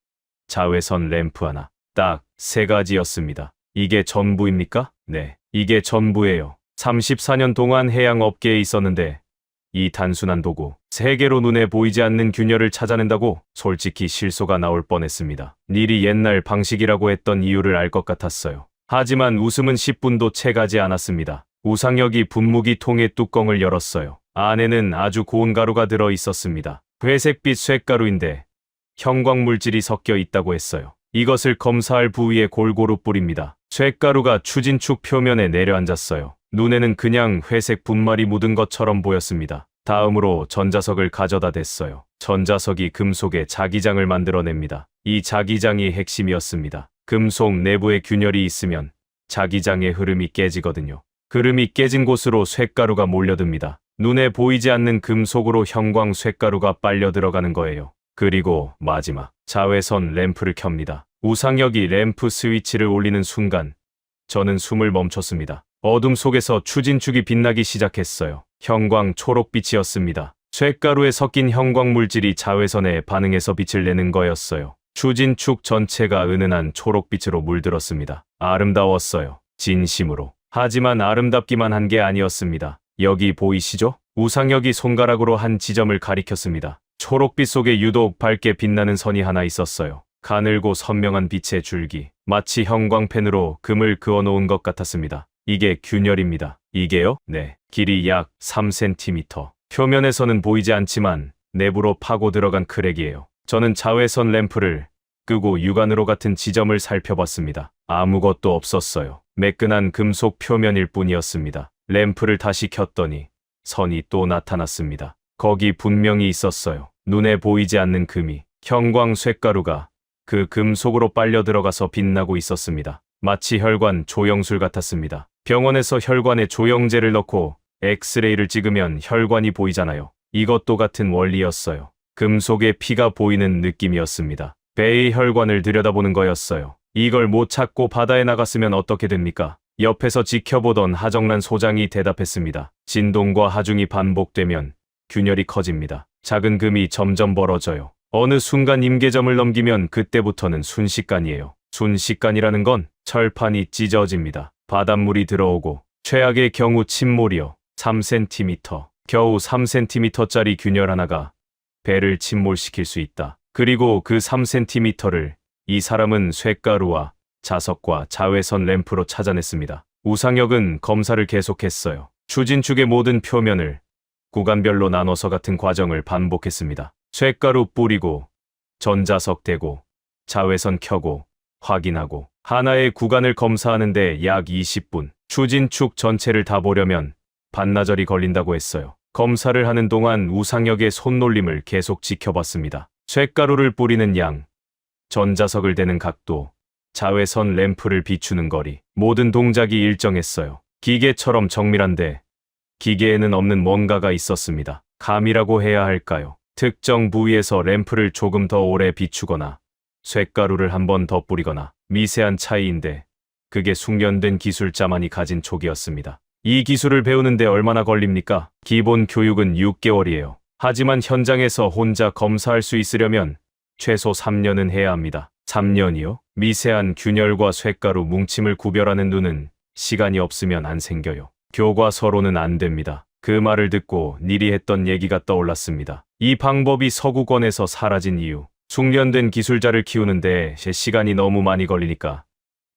자외선 램프 하나, 딱 3가지였습니다. 이게 전부입니까? 네, 이게 전부예요. 34년 동안 해양 업계에 있었는데 이 단순한 도구, 3개로 눈에 보이지 않는 균열을 찾아낸다고 솔직히 실소가 나올 뻔했습니다. 닐이 옛날 방식이라고 했던 이유를 알 것 같았어요. 하지만 웃음은 10분도 채가지 않았습니다. 우상혁이 분무기 통의 뚜껑을 열었어요. 안에는 아주 고운 가루가 들어 있었습니다. 회색빛 쇳가루인데 형광물질이 섞여 있다고 했어요. 이것을 검사할 부위에 골고루 뿌립니다. 쇳가루가 추진축 표면에 내려앉았어요. 눈에는 그냥 회색 분말이 묻은 것처럼 보였습니다. 다음으로 전자석을 가져다 댔어요. 전자석이 금속의 자기장을 만들어냅니다. 이 자기장이 핵심이었습니다. 금속 내부에 균열이 있으면 자기장의 흐름이 깨지거든요. 흐름이 깨진 곳으로 쇳가루가 몰려듭니다. 눈에 보이지 않는 금속으로 형광 쇳가루가 빨려 들어가는 거예요. 그리고 마지막, 자외선 램프를 켭니다. 우상혁이 램프 스위치를 올리는 순간 저는 숨을 멈췄습니다. 어둠 속에서 추진축이 빛나기 시작했어요. 형광 초록빛이었습니다. 쇳가루에 섞인 형광 물질이 자외선에 반응해서 빛을 내는 거였어요. 추진축 전체가 은은한 초록빛으로 물들었습니다. 아름다웠어요. 진심으로. 하지만 아름답기만 한 게 아니었습니다. 여기 보이시죠? 우상혁이 손가락으로 한 지점을 가리켰습니다. 초록빛 속에 유독 밝게 빛나는 선이 하나 있었어요. 가늘고 선명한 빛의 줄기. 마치 형광펜으로 금을 그어놓은 것 같았습니다. 이게 균열입니다. 이게요? 네. 길이 약 3cm. 표면에서는 보이지 않지만 내부로 파고 들어간 크랙이에요. 저는 자외선 램프를 끄고 육안으로 같은 지점을 살펴봤습니다. 아무것도 없었어요. 매끈한 금속 표면일 뿐이었습니다. 램프를 다시 켰더니 선이 또 나타났습니다. 거기 분명히 있었어요. 눈에 보이지 않는 금이, 형광 쇳가루가 그 금속으로 빨려 들어가서 빛나고 있었습니다. 마치 혈관 조영술 같았습니다. 병원에서 혈관에 조영제를 넣고 엑스레이를 찍으면 혈관이 보이잖아요. 이것도 같은 원리였어요. 금속에 피가 보이는 느낌이었습니다. 배의 혈관을 들여다보는 거였어요. 이걸 못 찾고 바다에 나갔으면 어떻게 됩니까? 옆에서 지켜보던 하정란 소장이 대답했습니다. 진동과 하중이 반복되면 균열이 커집니다. 작은 금이 점점 벌어져요. 어느 순간 임계점을 넘기면 그때부터는 순식간이에요. 순식간이라는 건 철판이 찢어집니다. 바닷물이 들어오고 최악의 경우 침몰이요. 3cm, 겨우 3cm짜리 균열 하나가 배를 침몰시킬 수 있다. 그리고 그 3cm를 이 사람은 쇳가루와 자석과 자외선 램프로 찾아냈습니다. 우상혁은 검사를 계속했어요. 추진축의 모든 표면을 구간별로 나눠서 같은 과정을 반복했습니다. 쇳가루 뿌리고 전자석 대고 자외선 켜고 확인하고 하나의 구간을 검사하는데 약 20분. 추진축 전체를 다 보려면 반나절이 걸린다고 했어요. 검사를 하는 동안 우상혁의 손놀림을 계속 지켜봤습니다. 쇳가루를 뿌리는 양, 전자석을 대는 각도, 자외선 램프를 비추는 거리, 모든 동작이 일정했어요. 기계처럼 정밀한데 기계에는 없는 뭔가가 있었습니다. 감이라고 해야 할까요? 특정 부위에서 램프를 조금 더 오래 비추거나 쇳가루를 한 번 더 뿌리거나 미세한 차이인데 그게 숙련된 기술자만이 가진 촉이었습니다. 이 기술을 배우는데 얼마나 걸립니까? 기본 교육은 6개월이에요. 하지만 현장에서 혼자 검사할 수 있으려면 최소 3년은 해야 합니다. 3년이요? 미세한 균열과 쇳가루 뭉침을 구별하는 눈은 시간이 없으면 안 생겨요. 교과서로는 안 됩니다. 그 말을 듣고 니리 했던 얘기가 떠올랐습니다. 이 방법이 서구권에서 사라진 이유. 숙련된 기술자를 키우는데 시간이 너무 많이 걸리니까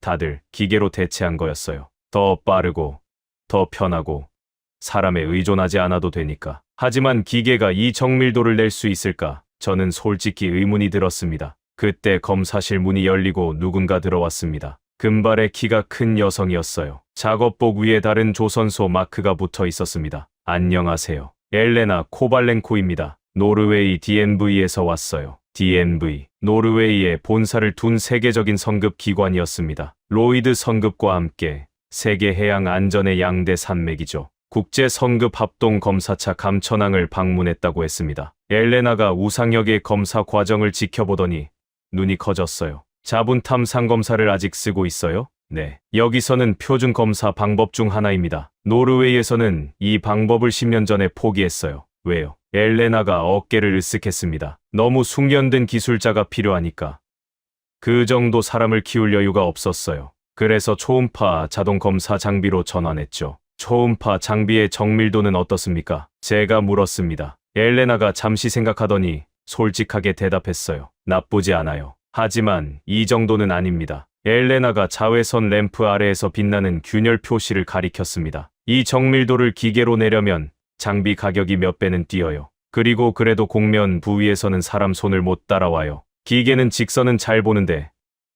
다들 기계로 대체한 거였어요. 더 빠르고 더 편하고 사람에 의존하지 않아도 되니까. 하지만 기계가 이 정밀도를 낼 수 있을까? 저는 솔직히 의문이 들었습니다. 그때 검사실 문이 열리고 누군가 들어왔습니다. 금발의 키가 큰 여성이었어요. 작업복 위에 다른 조선소 마크가 붙어 있었습니다. 안녕하세요. 엘레나 코발렌코입니다. 노르웨이 DNV에서 왔어요. DNV, 노르웨이에 본사를 둔 세계적인 성급 기관이었습니다. 로이드 성급과 함께 세계 해양 안전의 양대 산맥이죠. 국제 성급 합동 검사차 감천항을 방문했다고 했습니다. 엘레나가 우상혁의 검사 과정을 지켜보더니 눈이 커졌어요. 자분탐 상검사를 아직 쓰고 있어요? 네. 여기서는 표준 검사 방법 중 하나입니다. 노르웨이에서는 이 방법을 10년 전에 포기했어요. 왜요? 엘레나가 어깨를 으쓱했습니다. 너무 숙련된 기술자가 필요하니까. 그 정도 사람을 키울 여유가 없었어요. 그래서 초음파 자동 검사 장비로 전환했죠. 초음파 장비의 정밀도는 어떻습니까? 제가 물었습니다. 엘레나가 잠시 생각하더니 솔직하게 대답했어요. 나쁘지 않아요. 하지만 이 정도는 아닙니다. 엘레나가 자외선 램프 아래에서 빛나는 균열 표시를 가리켰습니다. 이 정밀도를 기계로 내려면 장비 가격이 몇 배는 뛰어요. 그리고 그래도 곡면 부위에서는 사람 손을 못 따라와요. 기계는 직선은 잘 보는데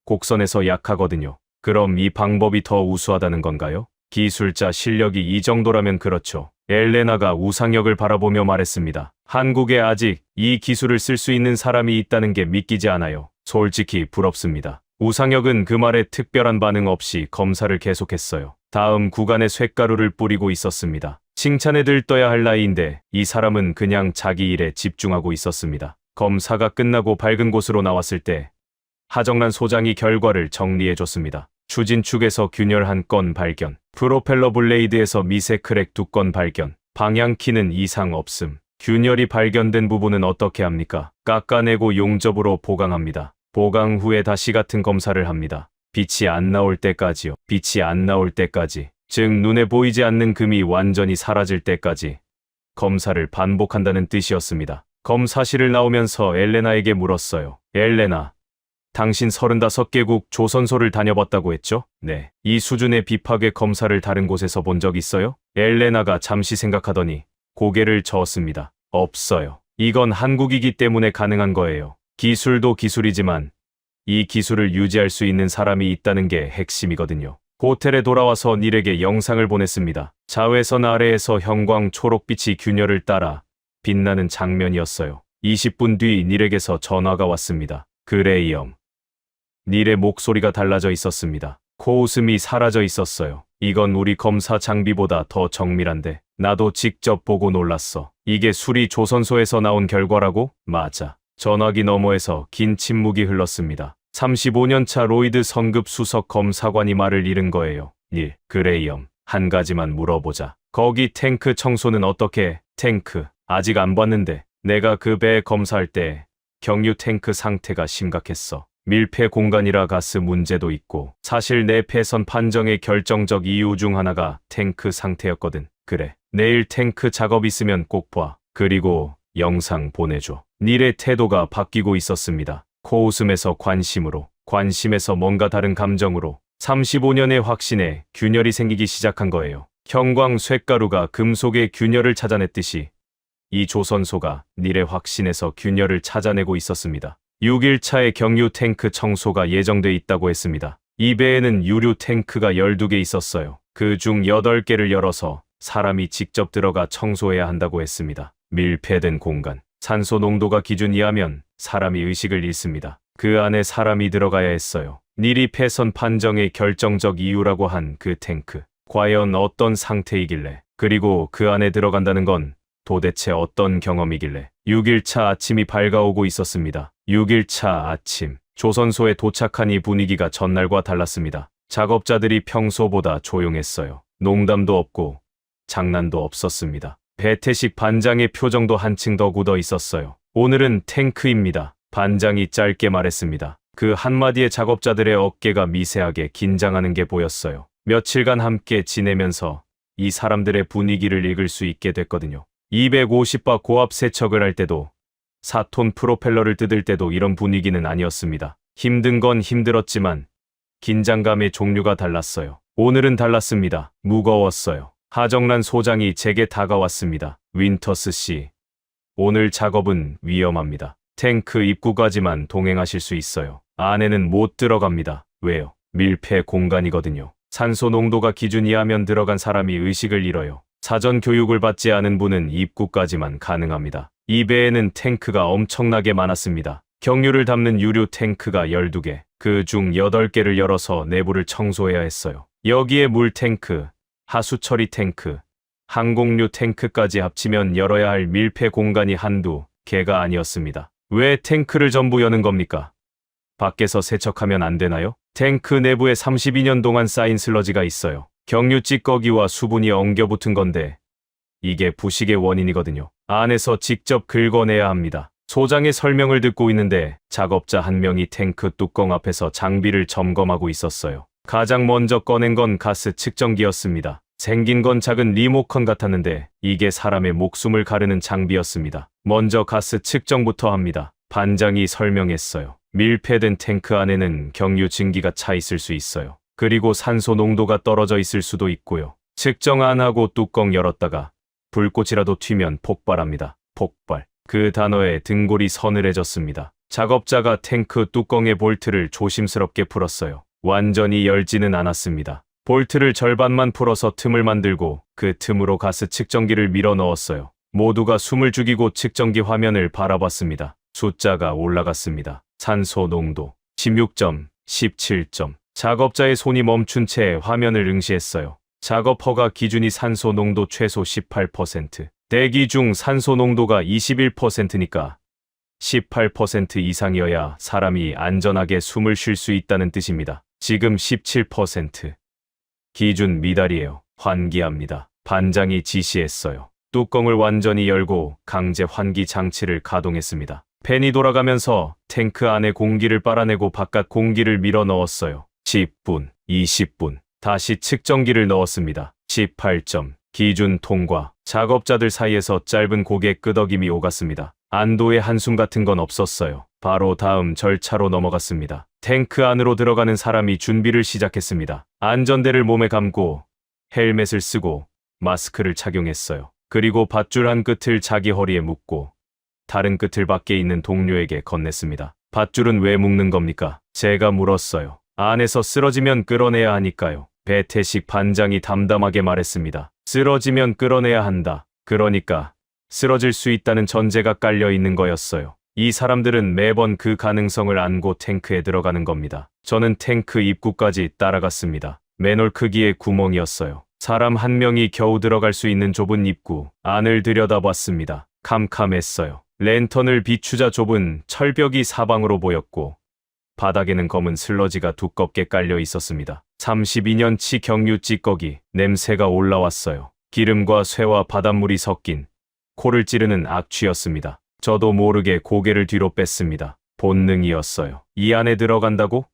곡선에서 약하거든요. 그럼 이 방법이 더 우수하다는 건가요? 기술자 실력이 이 정도라면 그렇죠. 엘레나가 우상혁을 바라보며 말했습니다. 한국에 아직 이 기술을 쓸 수 있는 사람이 있다는 게 믿기지 않아요. 솔직히 부럽습니다. 우상혁은 그 말에 특별한 반응 없이 검사를 계속했어요. 다음 구간에 쇳가루를 뿌리고 있었습니다. 칭찬에 들떠야 할 나이인데 이 사람은 그냥 자기 일에 집중하고 있었습니다. 검사가 끝나고 밝은 곳으로 나왔을 때 하정란 소장이 결과를 정리해줬습니다. 추진축에서 균열 1건 발견, 프로펠러 블레이드에서 미세 크랙 2건 발견, 방향키는 이상 없음. 균열이 발견된 부분은 어떻게 합니까? 깎아내고 용접으로 보강합니다. 보강 후에 다시 같은 검사를 합니다. 빛이 안 나올 때까지요. 빛이 안 나올 때까지. 즉 눈에 보이지 않는 금이 완전히 사라질 때까지 검사를 반복한다는 뜻이었습니다. 검사실을 나오면서 엘레나에게 물었어요. 엘레나, 당신 35개국 조선소를 다녀봤다고 했죠? 네. 이 수준의 비파괴 검사를 다른 곳에서 본 적 있어요? 엘레나가 잠시 생각하더니 고개를 저었습니다. 없어요. 이건 한국이기 때문에 가능한 거예요. 기술도 기술이지만 이 기술을 유지할 수 있는 사람이 있다는 게 핵심이거든요. 호텔에 돌아와서 닐에게 영상을 보냈습니다. 자외선 아래에서 형광 초록빛이 균열을 따라 빛나는 장면이었어요. 20분 뒤 닐에게서 전화가 왔습니다. 그레이엄. 닐의 목소리가 달라져 있었습니다. 코웃음이 사라져 있었어요. 이건 우리 검사 장비보다 더 정밀한데 나도 직접 보고 놀랐어. 이게 수리 조선소에서 나온 결과라고? 맞아. 전화기 너머에서 긴 침묵이 흘렀습니다. 35년차 로이드 성급 수석 검사관이 말을 잃은 거예요. 닐, 그레이엄, 한 가지만 물어보자. 거기 탱크 청소는 어떻게? 탱크, 아직 안 봤는데. 내가 그 배 검사할 때 경유 탱크 상태가 심각했어. 밀폐 공간이라 가스 문제도 있고 사실 내 폐선 판정의 결정적 이유 중 하나가 탱크 상태였거든. 그래, 내일 탱크 작업 있으면 꼭 봐. 그리고 영상 보내줘. 닐의 태도가 바뀌고 있었습니다. 코웃음에서 관심으로, 관심에서 뭔가 다른 감정으로 35년의 확신에 균열이 생기기 시작한 거예요. 형광 쇳가루가 금속의 균열을 찾아냈듯이 이 조선소가 닐의 확신에서 균열을 찾아내고 있었습니다. 6일차에 경유 탱크 청소가 예정돼 있다고 했습니다. 이 배에는 유류 탱크가 12개 있었어요. 그 중 8개를 열어서 사람이 직접 들어가 청소해야 한다고 했습니다. 밀폐된 공간, 산소 농도가 기준 이하면 사람이 의식을 잃습니다. 그 안에 사람이 들어가야 했어요. 닐이 폐선 판정의 결정적 이유라고 한 그 탱크. 과연 어떤 상태이길래, 그리고 그 안에 들어간다는 건 도대체 어떤 경험이길래. 6일차 아침이 밝아오고 있었습니다. 6일차 아침, 조선소에 도착하니 분위기가 전날과 달랐습니다. 작업자들이 평소보다 조용했어요. 농담도 없고 장난도 없었습니다. 배태식 반장의 표정도 한층 더 굳어 있었어요. 오늘은 탱크입니다. 반장이 짧게 말했습니다. 그 한마디에 작업자들의 어깨가 미세하게 긴장하는 게 보였어요. 며칠간 함께 지내면서 이 사람들의 분위기를 읽을 수 있게 됐거든요. 250바 고압 세척을 할 때도 4톤 프로펠러를 뜯을 때도 이런 분위기는 아니었습니다. 힘든 건 힘들었지만 긴장감의 종류가 달랐어요. 오늘은 달랐습니다. 무거웠어요. 하정란 소장이 제게 다가왔습니다. 윈터스 씨, 오늘 작업은 위험합니다. 탱크 입구까지만 동행하실 수 있어요. 안에는 못 들어갑니다. 왜요? 밀폐 공간이거든요. 산소 농도가 기준 이하면 들어간 사람이 의식을 잃어요. 사전 교육을 받지 않은 분은 입구까지만 가능합니다. 이 배에는 탱크가 엄청나게 많았습니다. 경유를 담는 유류 탱크가 12개, 그 중 8개를 열어서 내부를 청소해야 했어요. 여기에 물 탱크, 하수 처리 탱크, 항공유 탱크까지 합치면 열어야 할 밀폐 공간이 한두 개가 아니었습니다. 왜 탱크를 전부 여는 겁니까? 밖에서 세척하면 안 되나요? 탱크 내부에 32년 동안 쌓인 슬러지가 있어요. 경유 찌꺼기와 수분이 엉겨붙은 건데 이게 부식의 원인이거든요. 안에서 직접 긁어내야 합니다. 소장의 설명을 듣고 있는데 작업자 한 명이 탱크 뚜껑 앞에서 장비를 점검하고 있었어요. 가장 먼저 꺼낸 건 가스 측정기였습니다. 생긴 건 작은 리모컨 같았는데 이게 사람의 목숨을 가르는 장비였습니다. 먼저 가스 측정부터 합니다. 반장이 설명했어요. 밀폐된 탱크 안에는 경유 증기가 차 있을 수 있어요. 그리고 산소 농도가 떨어져 있을 수도 있고요. 측정 안 하고 뚜껑 열었다가 불꽃이라도 튀면 폭발합니다. 폭발. 그 단어에 등골이 서늘해졌습니다. 작업자가 탱크 뚜껑의 볼트를 조심스럽게 풀었어요. 완전히 열지는 않았습니다. 볼트를 절반만 풀어서 틈을 만들고 그 틈으로 가스 측정기를 밀어 넣었어요. 모두가 숨을 죽이고 측정기 화면을 바라봤습니다. 숫자가 올라갔습니다. 산소 농도 16점, 17점. 작업자의 손이 멈춘 채 화면을 응시했어요. 작업 허가 기준이 산소 농도 최소 18%. 대기 중 산소 농도가 21%니까 18% 이상이어야 사람이 안전하게 숨을 쉴 수 있다는 뜻입니다. 지금 17%. 기준 미달이에요. 환기합니다. 반장이 지시했어요. 뚜껑을 완전히 열고 강제 환기 장치를 가동했습니다. 팬이 돌아가면서 탱크 안에 공기를 빨아내고 바깥 공기를 밀어 넣었어요. 10분, 20분. 다시 측정기를 넣었습니다. 18점. 기준 통과. 작업자들 사이에서 짧은 고개 끄덕임이 오갔습니다. 안도의 한숨 같은 건 없었어요. 바로 다음 절차로 넘어갔습니다. 탱크 안으로 들어가는 사람이 준비를 시작했습니다. 안전대를 몸에 감고 헬멧을 쓰고 마스크를 착용했어요. 그리고 밧줄 한 끝을 자기 허리에 묶고 다른 끝을 밖에 있는 동료에게 건넸습니다. 밧줄은 왜 묶는 겁니까? 제가 물었어요. 안에서 쓰러지면 끌어내야 하니까요. 배태식 반장이 담담하게 말했습니다. 쓰러지면 끌어내야 한다. 그러니까 쓰러질 수 있다는 전제가 깔려 있는 거였어요. 이 사람들은 매번 그 가능성을 안고 탱크에 들어가는 겁니다. 저는 탱크 입구까지 따라갔습니다. 맨홀 크기의 구멍이었어요. 사람 한 명이 겨우 들어갈 수 있는 좁은 입구 안을 들여다봤습니다. 캄캄했어요. 랜턴을 비추자 좁은 철벽이 사방으로 보였고 바닥에는 검은 슬러지가 두껍게 깔려 있었습니다. 32년치 경유 찌꺼기 냄새가 올라왔어요. 기름과 쇠와 바닷물이 섞인 코를 찌르는 악취였습니다. 저도 모르게 고개를 뒤로 뺐습니다. 본능이었어요. 이 안에 들어간다고?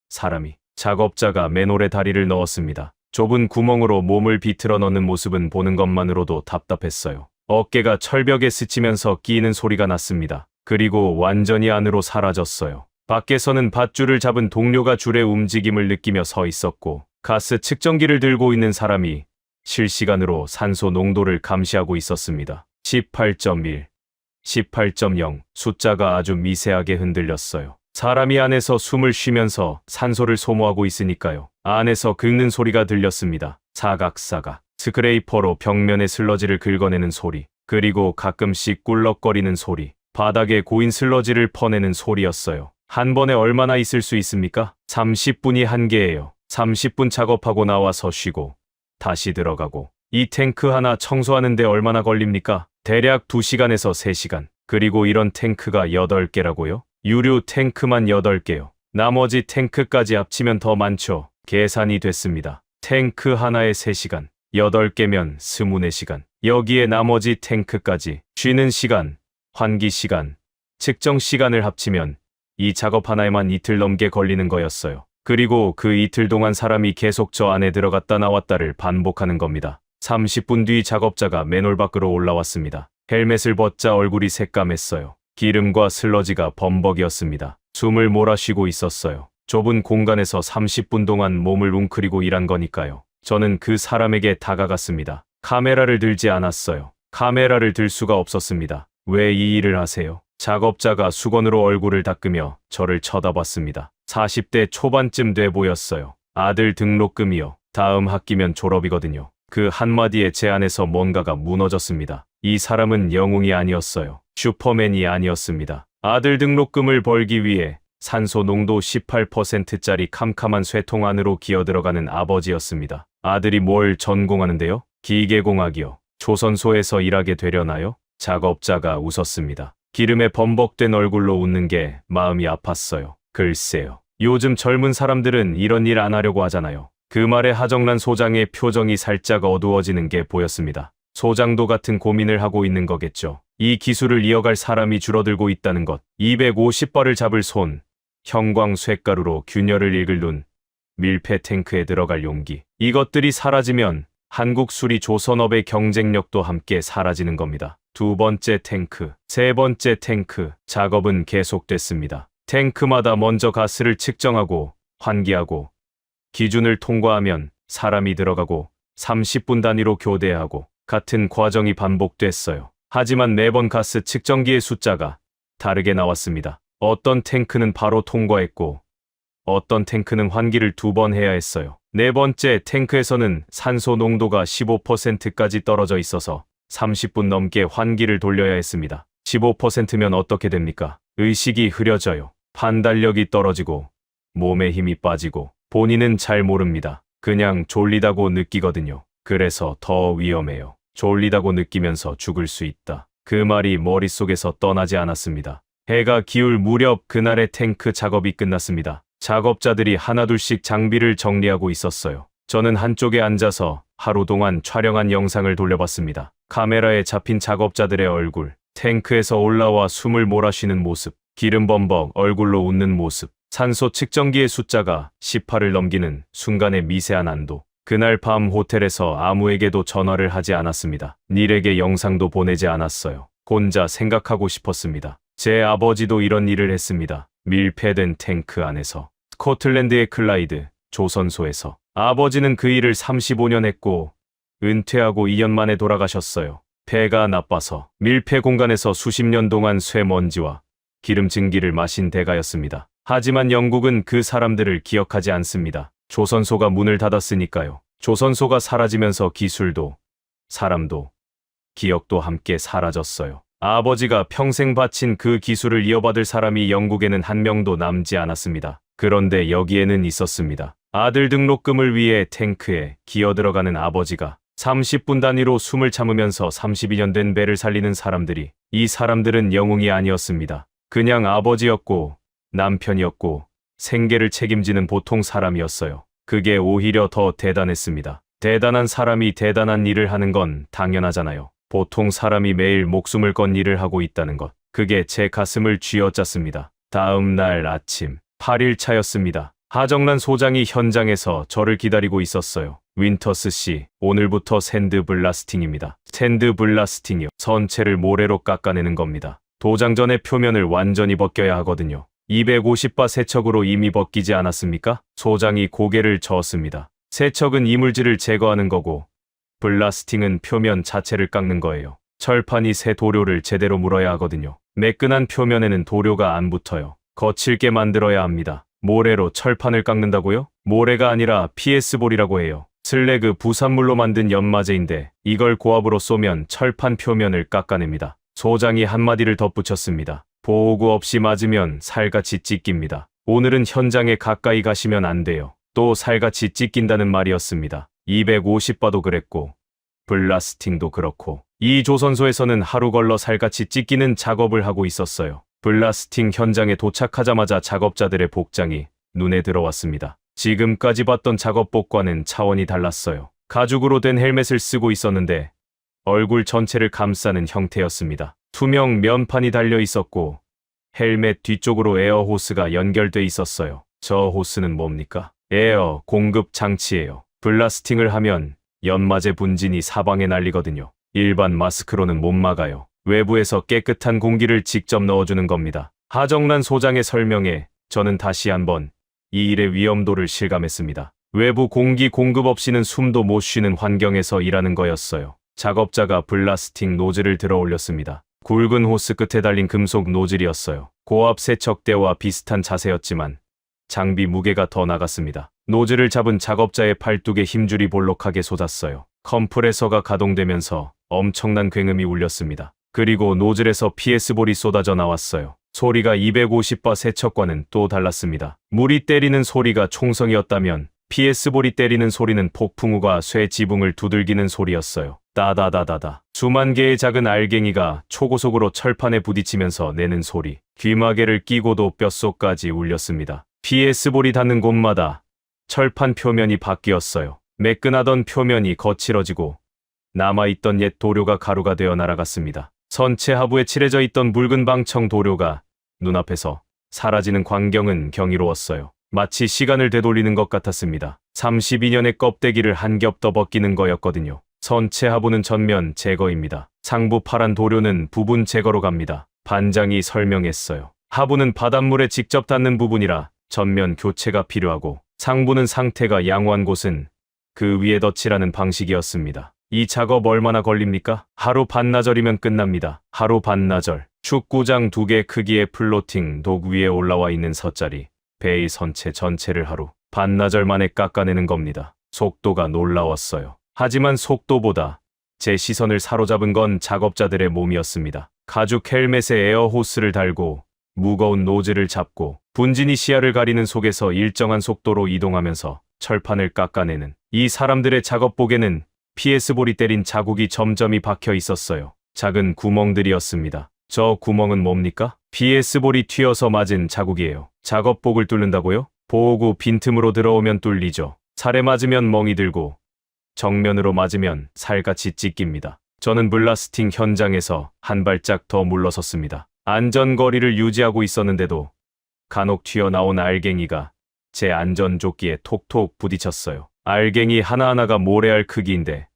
사람이. 작업자가 맨홀에 다리를 넣었습니다. 좁은 구멍으로 몸을 비틀어 넣는 모습은 보는 것만으로도 답답했어요. 어깨가 철벽에 스치면서 끼이는 소리가 났습니다. 그리고 완전히 안으로 사라졌어요. 밖에서는 밧줄을 잡은 동료가 줄의 움직임을 느끼며 서 있었고 가스 측정기를 들고 있는 사람이 실시간으로 산소 농도를 감시하고 있었습니다. 18.1, 18.0 숫자가 아주 미세하게 흔들렸어요. 사람이 안에서 숨을 쉬면서 산소를 소모하고 있으니까요. 안에서 긁는 소리가 들렸습니다. 사각사각. 스크레이퍼로 벽면의 슬러지를 긁어내는 소리. 그리고 가끔씩 꿀럭거리는 소리. 바닥에 고인 슬러지를 퍼내는 소리였어요. 한 번에 얼마나 있을 수 있습니까? 30분이 한계예요. 30분 작업하고 나와서 쉬고 다시 들어가고. 이 탱크 하나 청소하는데 얼마나 걸립니까? 대략 2시간에서 3시간. 그리고 이런 탱크가 8개라고요? 유료 탱크만 8개요. 나머지 탱크까지 합치면 더 많죠. 계산이 됐습니다. 탱크 하나에 3시간. 8개면 24시간. 여기에 나머지 탱크까지 쉬는 시간, 환기 시간, 측정 시간을 합치면 이 작업 하나에만 이틀 넘게 걸리는 거였어요. 그리고 그 이틀 동안 사람이 계속 저 안에 들어갔다 나왔다를 반복하는 겁니다. 30분 뒤 작업자가 맨홀 밖으로 올라왔습니다. 헬멧을 벗자 얼굴이 새까맸어요. 기름과 슬러지가 범벅이었습니다. 숨을 몰아쉬고 있었어요. 좁은 공간에서 30분 동안 몸을 웅크리고 일한 거니까요. 저는 그 사람에게 다가갔습니다. 카메라를 들지 않았어요. 카메라를 들 수가 없었습니다. 왜 이 일을 하세요? 작업자가 수건으로 얼굴을 닦으며 저를 쳐다봤습니다. 40대 초반쯤 돼 보였어요. 아들 등록금이요. 다음 학기면 졸업이거든요. 그 한마디에 제 안에서 뭔가가 무너졌습니다. 이 사람은 영웅이 아니었어요. 슈퍼맨이 아니었습니다. 아들 등록금을 벌기 위해 산소 농도 18%짜리 캄캄한 쇠통 안으로 기어들어가는 아버지였습니다. 아들이 뭘 전공하는데요? 기계공학이요. 조선소에서 일하게 되려나요? 작업자가 웃었습니다. 기름에 범벅된 얼굴로 웃는 게 마음이 아팠어요. 글쎄요. 요즘 젊은 사람들은 이런 일 안 하려고 하잖아요. 그 말에 하정란 소장의 표정이 살짝 어두워지는 게 보였습니다. 소장도 같은 고민을 하고 있는 거겠죠. 이 기술을 이어갈 사람이 줄어들고 있다는 것. 250발을 잡을 손. 형광 쇳가루로 균열을 읽을 눈. 밀폐 탱크에 들어갈 용기. 이것들이 사라지면 한국 수리 조선업의 경쟁력도 함께 사라지는 겁니다. 두 번째 탱크, 세 번째 탱크. 작업은 계속됐습니다. 탱크마다 먼저 가스를 측정하고 환기하고 기준을 통과하면 사람이 들어가고 30분 단위로 교대하고 같은 과정이 반복됐어요. 하지만 매번 가스 측정기의 숫자가 다르게 나왔습니다. 어떤 탱크는 바로 통과했고 어떤 탱크는 환기를 2번 해야 했어요. 네 번째 탱크에서는 산소 농도가 15%까지 떨어져 있어서 30분 넘게 환기를 돌려야 했습니다. 15%면 어떻게 됩니까? 의식이 흐려져요. 판단력이 떨어지고 몸에 힘이 빠지고 본인은 잘 모릅니다. 그냥 졸리다고 느끼거든요. 그래서 더 위험해요. 졸리다고 느끼면서 죽을 수 있다. 그 말이 머릿속에서 떠나지 않았습니다. 해가 기울 무렵 그날의 탱크 작업이 끝났습니다. 작업자들이 하나둘씩 장비를 정리하고 있었어요. 저는 한쪽에 앉아서 하루 동안 촬영한 영상을 돌려봤습니다. 카메라에 잡힌 작업자들의 얼굴, 탱크에서 올라와 숨을 몰아쉬는 모습, 기름 범벅 얼굴로 웃는 모습, 산소 측정기의 숫자가 18을 넘기는 순간의 미세한 안도. 그날 밤 호텔에서 아무에게도 전화를 하지 않았습니다. 닐에게 영상도 보내지 않았어요. 혼자 생각하고 싶었습니다. 제 아버지도 이런 일을 했습니다. 밀폐된 탱크 안에서. 스코틀랜드의 클라이드, 조선소에서. 아버지는 그 일을 35년 했고 은퇴하고 2년 만에 돌아가셨어요. 폐가 나빠서 밀폐 공간에서 수십 년 동안 쇠먼지와 기름 증기를 마신 대가였습니다. 하지만 영국은 그 사람들을 기억하지 않습니다. 조선소가 문을 닫았으니까요. 조선소가 사라지면서 기술도, 사람도, 기억도 함께 사라졌어요. 아버지가 평생 바친 그 기술을 이어받을 사람이 영국에는 한 명도 남지 않았습니다. 그런데 여기에는 있었습니다. 아들 등록금을 위해 탱크에 기어 들어가는 아버지가 30분 단위로 숨을 참으면서 32년 된 배를 살리는 사람들이, 이 사람들은 영웅이 아니었습니다. 그냥 아버지였고 남편이었고 생계를 책임지는 보통 사람이었어요. 그게 오히려 더 대단했습니다. 대단한 사람이 대단한 일을 하는 건 당연하잖아요. 보통 사람이 매일 목숨을 건 일을 하고 있다는 것. 그게 제 가슴을 쥐어짰습니다. 다음 날 아침 8일차였습니다. 하정란 소장이 현장에서 저를 기다리고 있었어요. 윈터스 씨, 오늘부터 샌드 블라스팅입니다. 샌드 블라스팅이요. 선체를 모래로 깎아내는 겁니다. 도장전의 표면을 완전히 벗겨야 하거든요. 250바 세척으로 이미 벗기지 않았습니까? 소장이 고개를 저었습니다. 세척은 이물질을 제거하는 거고 블라스팅은 표면 자체를 깎는 거예요. 철판이 새 도료를 제대로 물어야 하거든요. 매끈한 표면에는 도료가 안 붙어요. 거칠게 만들어야 합니다. 모래로 철판을 깎는다고요? 모래가 아니라 PS볼이라고 해요. 슬래그 부산물로 만든 연마제인데 이걸 고압으로 쏘면 철판 표면을 깎아냅니다. 소장이 한마디를 덧붙였습니다. 보호구 없이 맞으면 살같이 찢깁니다. 오늘은 현장에 가까이 가시면 안 돼요. 또 살같이 찢긴다는 말이었습니다. 250바도 그랬고 블라스팅도 그렇고 이 조선소에서는 하루 걸러 살같이 찢기는 작업을 하고 있었어요. 블라스팅 현장에 도착하자마자 작업자들의 복장이 눈에 들어왔습니다. 지금까지 봤던 작업복과는 차원이 달랐어요. 가죽으로 된 헬멧을 쓰고 있었는데 얼굴 전체를 감싸는 형태였습니다. 투명 면판이 달려 있었고 헬멧 뒤쪽으로 에어 호스가 연결돼 있었어요. 저 호스는 뭡니까? 에어 공급 장치예요. 블라스팅을 하면 연마제 분진이 사방에 날리거든요. 일반 마스크로는 못 막아요. 외부에서 깨끗한 공기를 직접 넣어주는 겁니다. 하정란 소장의 설명에 저는 다시 한번 이 일의 위험도를 실감했습니다. 외부 공기 공급 없이는 숨도 못 쉬는 환경에서 일하는 거였어요. 작업자가 블라스팅 노즐을 들어 올렸습니다. 굵은 호스 끝에 달린 금속 노즐이었어요. 고압 세척대와 비슷한 자세였지만 장비 무게가 더 나갔습니다. 노즐을 잡은 작업자의 팔뚝에 힘줄이 볼록하게 솟았어요. 컴프레서가 가동되면서 엄청난 굉음이 울렸습니다. 그리고 노즐에서 PS볼이 쏟아져 나왔어요. 소리가 250바 세척과는 또 달랐습니다. 물이 때리는 소리가 총성이었다면 PS볼이 때리는 소리는 폭풍우가 쇠 지붕을 두들기는 소리였어요. 따다다다다. 수만 개의 작은 알갱이가 초고속으로 철판에 부딪히면서 내는 소리. 귀마개를 끼고도 뼛속까지 울렸습니다. PS볼이 닿는 곳마다 철판 표면이 바뀌었어요. 매끈하던 표면이 거칠어지고 남아있던 옛 도료가 가루가 되어 날아갔습니다. 선체 하부에 칠해져 있던 묽은 방청 도료가 눈앞에서 사라지는 광경은 경이로웠어요. 마치 시간을 되돌리는 것 같았습니다. 32년의 껍데기를 한 겹 더 벗기는 거였거든요. 선체 하부는 전면 제거입니다. 상부 파란 도료는 부분 제거로 갑니다. 반장이 설명했어요. 하부는 바닷물에 직접 닿는 부분이라 전면 교체가 필요하고 상부는 상태가 양호한 곳은 그 위에 덧칠하는 방식이었습니다. 이 작업 얼마나 걸립니까? 하루 반나절이면 끝납니다. 하루 반나절. 축구장 2개 크기의 플로팅 독 위에 올라와 있는 섯자리, 배의 선체 전체를 하루 반나절 만에 깎아내는 겁니다. 속도가 놀라웠어요. 하지만 속도보다 제 시선을 사로잡은 건 작업자들의 몸이었습니다. 가죽 헬멧에 에어 호스를 달고 무거운 노즐을 잡고 분진이 시야를 가리는 속에서 일정한 속도로 이동하면서 철판을 깎아내는 이 사람들의 작업복에는 PS볼이 때린 자국이 점점이 박혀 있었어요. 작은 구멍들이었습니다. 저 구멍은 뭡니까? PS볼이 튀어서 맞은 자국이에요. 작업복을 뚫는다고요? 보호구 빈틈으로 들어오면 뚫리죠. 살에 맞으면 멍이 들고 정면으로 맞으면 살같이 찢깁니다. 저는 블라스팅 현장에서 한 발짝 더 물러섰습니다. 안전거리를 유지하고 있었는데도 간혹 튀어나온 알갱이가 제 안전조끼에 톡톡 부딪혔어요. 알갱이 하나하나가 모래알 크기인데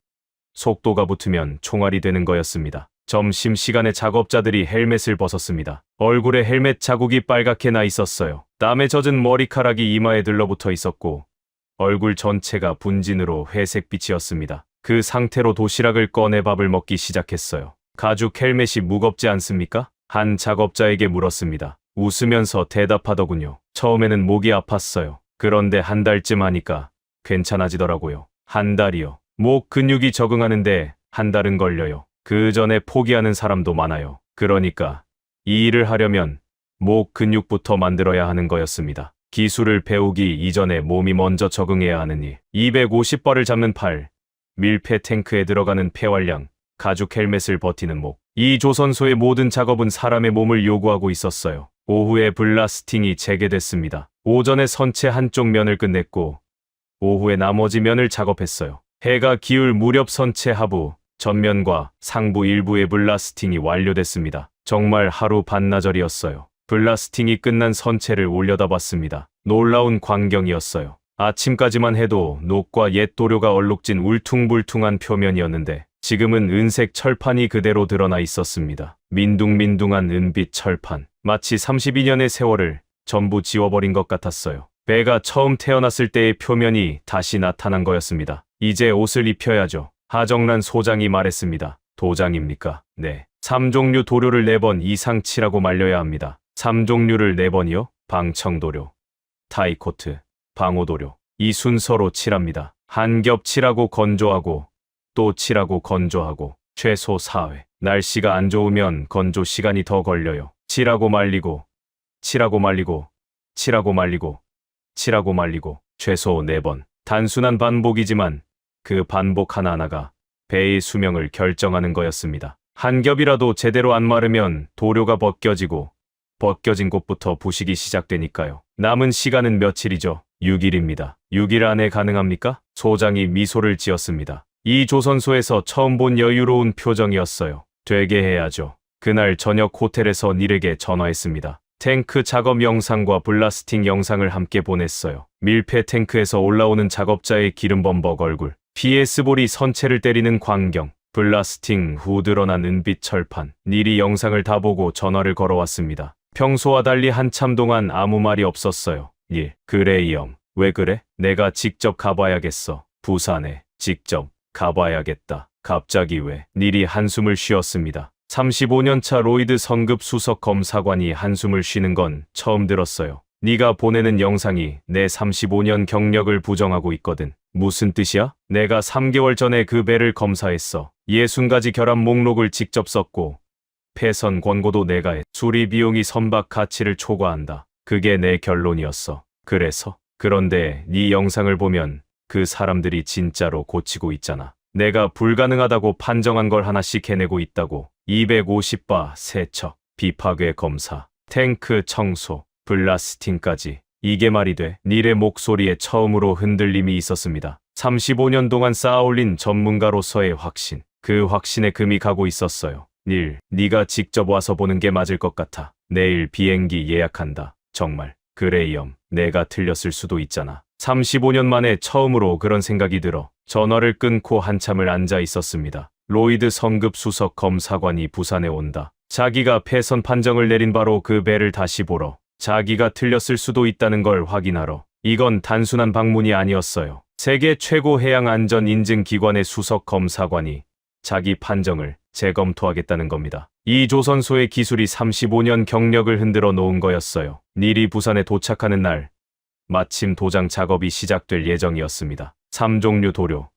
속도가 붙으면 총알이 되는 거였습니다. 점심시간에 작업자들이 헬멧을 벗었습니다. 얼굴에 헬멧 자국이 빨갛게 나 있었어요. 땀에 젖은 머리카락이 이마에 들러붙어 있었고 얼굴 전체가 분진으로 회색빛이었습니다. 그 상태로 도시락을 꺼내 밥을 먹기 시작했어요. 가죽 헬멧이 무겁지 않습니까? 한 작업자에게 물었습니다. 웃으면서 대답하더군요. 처음에는 목이 아팠어요. 그런데 한 달쯤 하니까 괜찮아지더라고요. 한 달이요. 목 근육이 적응하는데 한 달은 걸려요. 그 전에 포기하는 사람도 많아요. 그러니까 이 일을 하려면 목 근육부터 만들어야 하는 거였습니다. 기술을 배우기 이전에 몸이 먼저 적응해야 하는 일. 250발을 잡는 팔, 밀폐 탱크에 들어가는 폐활량, 가죽 헬멧을 버티는 목. 이 조선소의 모든 작업은 사람의 몸을 요구하고 있었어요. 오후에 블라스팅이 재개됐습니다. 오전에 선체 한쪽 면을 끝냈고 오후에 나머지 면을 작업했어요. 해가 기울 무렵 선체 하부, 전면과 상부 일부의 블라스팅이 완료됐습니다. 정말 하루 반나절이었어요. 블라스팅이 끝난 선체를 올려다봤습니다. 놀라운 광경이었어요. 아침까지만 해도 녹과 옛 도료가 얼룩진 울퉁불퉁한 표면이었는데 지금은 은색 철판이 그대로 드러나 있었습니다. 민둥민둥한 은빛 철판. 마치 32년의 세월을 전부 지워버린 것 같았어요. 배가 처음 태어났을 때의 표면이 다시 나타난 거였습니다. 이제 옷을 입혀야죠. 하정란 소장이 말했습니다. 도장입니까? 네. 3종류 도료를 4번 이상 칠하고 말려야 합니다. 3종류를 4번이요? 방청도료, 타이코트, 방호도료. 이 순서로 칠합니다. 한 겹 칠하고 건조하고 또 칠하고 건조하고 최소 4회. 날씨가 안 좋으면 건조 시간이 더 걸려요. 칠하고 말리고 칠하고 말리고 칠하고 말리고 칠하고 말리고 최소 4번. 단순한 반복이지만 그 반복 하나하나가 배의 수명을 결정하는 거였습니다. 한 겹이라도 제대로 안 마르면 도료가 벗겨지고 벗겨진 곳부터 부식이 시작되니까요. 남은 시간은 며칠이죠? 6일입니다. 6일 안에 가능합니까? 소장이 미소를 지었습니다. 이 조선소에서 처음 본 여유로운 표정이었어요. 되게 해야죠. 그날 저녁 호텔에서 닐에게 전화했습니다. 탱크 작업 영상과 블라스팅 영상을 함께 보냈어요. 밀폐 탱크에서 올라오는 작업자의 기름범벅 얼굴, PS볼이 선체를 때리는 광경, 블라스팅 후 드러난 은빛 철판. 닐이 영상을 다 보고 전화를 걸어왔습니다. 평소와 달리 한참 동안 아무 말이 없었어요. 닐, 그래 이 형, 왜 그래? 내가 직접 가봐야겠어. 부산에 직접 가봐야겠다. 갑자기 왜? 닐이 한숨을 쉬었습니다. 35년차 로이드 성급 수석 검사관이 한숨을 쉬는 건 처음 들었어요. 네가 보내는 영상이 내 35년 경력을 부정하고 있거든. 무슨 뜻이야? 내가 3개월 전에 그 배를 검사했어. 60가지 결함 목록을 직접 썼고 폐선 권고도 내가 해. 수리 비용이 선박 가치를 초과한다. 그게 내 결론이었어. 그래서? 그런데 네 영상을 보면 그 사람들이 진짜로 고치고 있잖아. 내가 불가능하다고 판정한 걸 하나씩 해내고 있다고. 250바 세척, 비파괴 검사, 탱크 청소, 블라스팅까지. 이게 말이 돼? 닐의 목소리에 처음으로 흔들림이 있었습니다. 35년 동안 쌓아올린 전문가로서의 확신. 그 확신에 금이 가고 있었어요. 닐, 네가 직접 와서 보는 게 맞을 것 같아. 내일 비행기 예약한다. 정말. 그래 이엄, 내가 틀렸을 수도 있잖아. 35년 만에 처음으로 그런 생각이 들어 전화를 끊고 한참을 앉아 있었습니다. 로이드 성급 수석 검사관이 부산에 온다. 자기가 폐선 판정을 내린 바로 그 배를 다시 보러. 자기가 틀렸을 수도 있다는 걸 확인하러. 이건 단순한 방문이 아니었어요. 세계 최고 해양 안전 인증 기관의 수석 검사관이 자기 판정을 재검토하겠다는 겁니다. 이 조선소의 기술이 35년 경력을 흔들어 놓은 거였어요. 닐이 부산에 도착하는 날 마침 도장 작업이 시작될 예정이었습니다. 3종류 도료,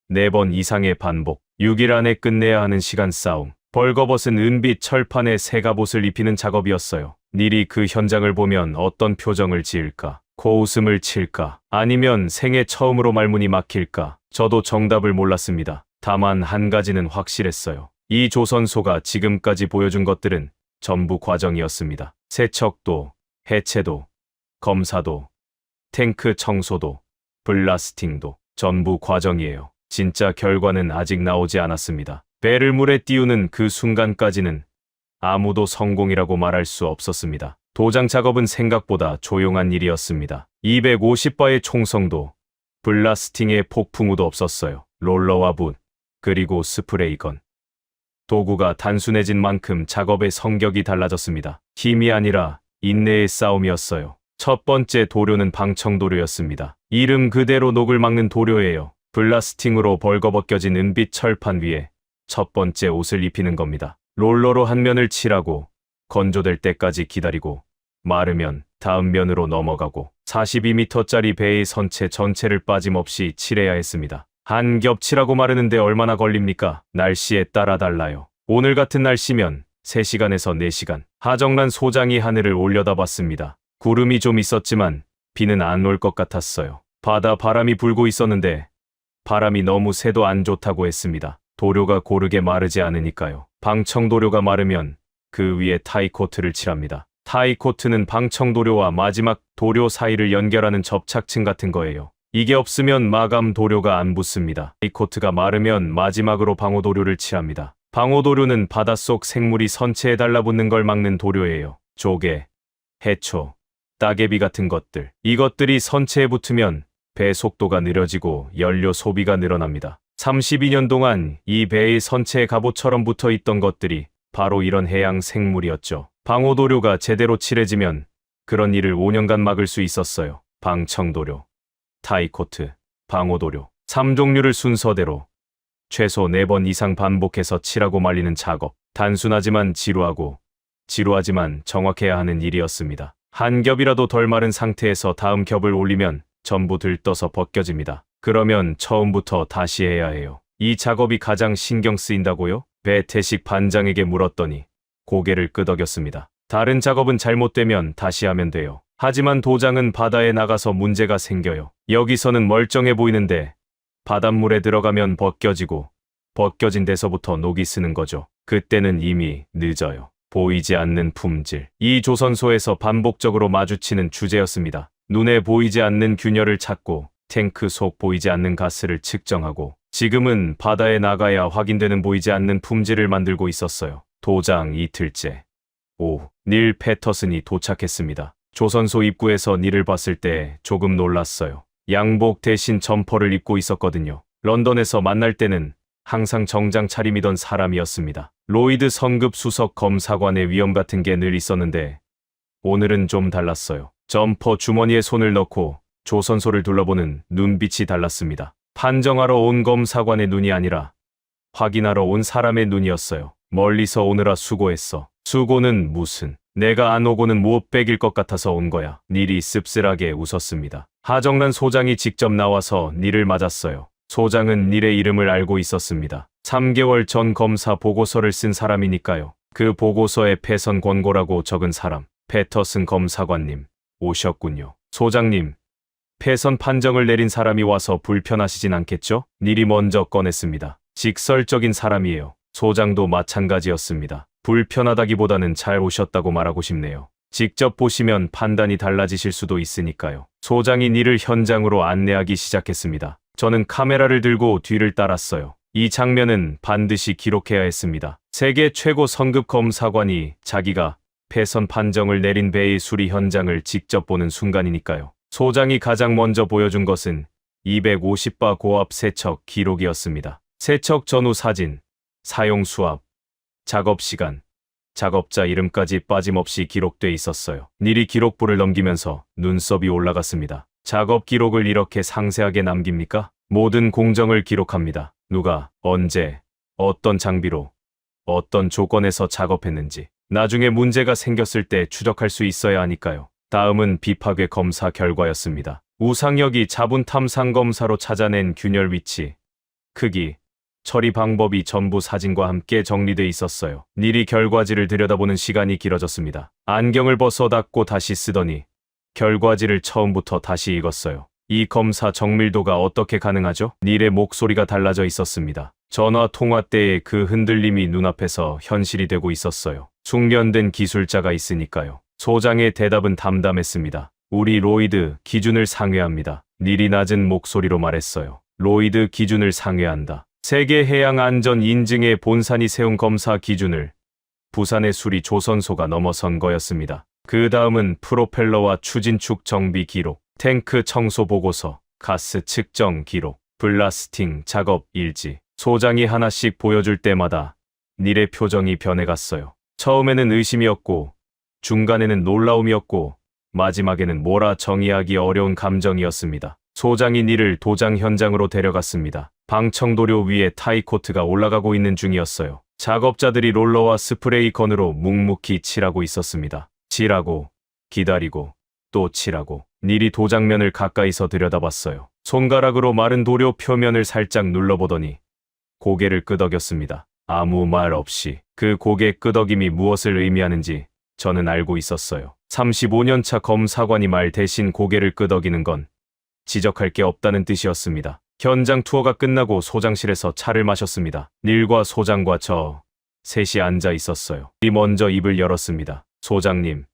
4번 이상의 반복, 6일 안에 끝내야 하는 시간 싸움. 벌거벗은 은빛 철판에 새갑옷을 입히는 작업이었어요. 닐이 그 현장을 보면 어떤 표정을 지을까? 코웃음을 칠까? 아니면 생애 처음으로 말문이 막힐까? 저도 정답을 몰랐습니다. 다만 한 가지는 확실했어요. 이 조선소가 지금까지 보여준 것들은 전부 과정이었습니다. 세척도, 해체도, 검사도, 탱크 청소도, 블라스팅도 전부 과정이에요. 진짜 결과는 아직 나오지 않았습니다. 배를 물에 띄우는 그 순간까지는 아무도 성공이라고 말할 수 없었습니다. 도장 작업은 생각보다 조용한 일이었습니다. 250바의 총성도, 블라스팅의 폭풍우도 없었어요. 롤러와 붓, 그리고 스프레이건. 도구가 단순해진 만큼 작업의 성격이 달라졌습니다. 힘이 아니라 인내의 싸움이었어요. 첫 번째 도료는 방청도료였습니다. 이름 그대로 녹을 막는 도료예요. 블라스팅으로 벌거벗겨진 은빛 철판 위에 첫 번째 옷을 입히는 겁니다. 롤러로 한 면을 칠하고 건조될 때까지 기다리고 마르면 다음 면으로 넘어가고 42m짜리 배의 선체 전체를 빠짐없이 칠해야 했습니다. 한 겹 칠하고 마르는데 얼마나 걸립니까? 날씨에 따라 달라요. 오늘 같은 날씨면 3시간에서 4시간. 하정란 소장이 하늘을 올려다봤습니다. 구름이 좀 있었지만 비는 안 올 것 같았어요. 바다 바람이 불고 있었는데 바람이 너무 새도 안 좋다고 했습니다. 도료가 고르게 마르지 않으니까요. 방청도료가 마르면 그 위에 타이코트를 칠합니다. 타이코트는 방청도료와 마지막 도료 사이를 연결하는 접착층 같은 거예요. 이게 없으면 마감 도료가 안 붙습니다. 타이코트가 마르면 마지막으로 방호도료를 칠합니다. 방호도료는 바닷속 생물이 선체에 달라붙는 걸 막는 도료예요. 조개, 해초, 따개비 같은 것들. 이것들이 선체에 붙으면 배 속도가 느려지고 연료 소비가 늘어납니다. 32년 동안 이 배의 선체에 갑옷처럼 붙어 있던 것들이 바로 이런 해양 생물이었죠. 방호도료가 제대로 칠해지면 그런 일을 5년간 막을 수 있었어요. 방청도료, 타이코트, 방호도료 3종류를 순서대로 최소 4번 이상 반복해서 칠하고 말리는 작업. 단순하지만 지루하지만 정확해야 하는 일이었습니다. 한 겹이라도 덜 마른 상태에서 다음 겹을 올리면 전부 들떠서 벗겨집니다. 그러면 처음부터 다시 해야 해요. 이 작업이 가장 신경 쓰인다고요? 배태식 반장에게 물었더니 고개를 끄덕였습니다. 다른 작업은 잘못되면 다시 하면 돼요. 하지만 도장은 바다에 나가서 문제가 생겨요. 여기서는 멀쩡해 보이는데 바닷물에 들어가면 벗겨지고 벗겨진 데서부터 녹이 쓰는 거죠. 그때는 이미 늦어요. 보이지 않는 품질. 이 조선소에서 반복적으로 마주치는 주제였습니다. 눈에 보이지 않는 균열을 찾고 탱크 속 보이지 않는 가스를 측정하고 지금은 바다에 나가야 확인되는 보이지 않는 품질을 만들고 있었어요. 도장 이틀째. 닐 패터슨이 도착했습니다. 조선소 입구에서 닐을 봤을 때 조금 놀랐어요. 양복 대신 점퍼를 입고 있었거든요. 런던에서 만날 때는 항상 정장 차림이던 사람이었습니다. 로이드 성급 수석 검사관의 위엄 같은 게 늘 있었는데 오늘은 좀 달랐어요. 점퍼 주머니에 손을 넣고 조선소를 둘러보는 눈빛이 달랐습니다. 판정하러 온 검사관의 눈이 아니라 확인하러 온 사람의 눈이었어요. 멀리서 오느라 수고했어. 수고는 무슨. 내가 안 오고는 못 빼길 것 같아서 온 거야. 닐이 씁쓸하게 웃었습니다. 하정란 소장이 직접 나와서 닐을 맞았어요. 소장은 닐의 이름을 알고 있었습니다. 3개월 전 검사 보고서를 쓴 사람이니까요. 그 보고서에 폐선 권고라고 적은 사람. 패터슨 검사관님, 오셨군요. 소장님, 폐선 판정을 내린 사람이 와서 불편하시진 않겠죠? 닐이 먼저 꺼냈습니다. 직설적인 사람이에요. 소장도 마찬가지였습니다. 불편하다기보다는 잘 오셨다고 말하고 싶네요. 직접 보시면 판단이 달라지실 수도 있으니까요. 소장이 닐을 현장으로 안내하기 시작했습니다. 저는 카메라를 들고 뒤를 따랐어요. 이 장면은 반드시 기록해야 했습니다. 세계 최고 성급 검사관이 자기가 폐선 판정을 내린 배의 수리 현장을 직접 보는 순간이니까요. 소장이 가장 먼저 보여준 것은 250바 고압 세척 기록이었습니다. 세척 전후 사진, 사용 수압, 작업 시간, 작업자 이름까지 빠짐없이 기록돼 있었어요. 닐이 기록부를 넘기면서 눈썹이 올라갔습니다. 작업 기록을 이렇게 상세하게 남깁니까? 모든 공정을 기록합니다. 누가, 언제, 어떤 장비로, 어떤 조건에서 작업했는지. 나중에 문제가 생겼을 때 추적할 수 있어야 하니까요. 다음은 비파괴 검사 결과였습니다. 우상혁이 자분 탐상 검사로 찾아낸 균열 위치, 크기, 처리 방법이 전부 사진과 함께 정리돼 있었어요. 닐이 결과지를 들여다보는 시간이 길어졌습니다. 안경을 벗어 닫고 다시 쓰더니 결과지를 처음부터 다시 읽었어요. 이 검사 정밀도가 어떻게 가능하죠? 닐의 목소리가 달라져 있었습니다. 전화 통화 때의 그 흔들림이 눈앞에서 현실이 되고 있었어요. 숙련된 기술자가 있으니까요. 소장의 대답은 담담했습니다. 우리 로이드 기준을 상회합니다. 닐이 낮은 목소리로 말했어요. 로이드 기준을 상회한다. 세계 해양 안전 인증의 본산이 세운 검사 기준을 부산의 수리 조선소가 넘어선 거였습니다. 그 다음은 프로펠러와 추진축 정비 기록, 탱크 청소 보고서, 가스 측정 기록, 블라스팅 작업 일지. 소장이 하나씩 보여줄 때마다 닐의 표정이 변해갔어요. 처음에는 의심이었고, 중간에는 놀라움이었고, 마지막에는 뭐라 정의하기 어려운 감정이었습니다. 소장이 이를 도장 현장으로 데려갔습니다. 방청도료 위에 타이코트가 올라가고 있는 중이었어요. 작업자들이 롤러와 스프레이 건으로 묵묵히 칠하고 있었습니다. 칠하고, 기다리고, 또 칠하고. 닐이 도장면을 가까이서 들여다봤어요. 손가락으로 마른 도료 표면을 살짝 눌러보더니 고개를 끄덕였습니다. 아무 말 없이 그 고개 끄덕임이 무엇을 의미하는지 저는 알고 있었어요. 35년차 검사관이 말 대신 고개를 끄덕이는 건 지적할 게 없다는 뜻이었습니다. 현장 투어가 끝나고 소장실에서 차를 마셨습니다. 닐과 소장과 저 셋이 앉아 있었어요. 닐이 먼저 입을 열었습니다. 소장님,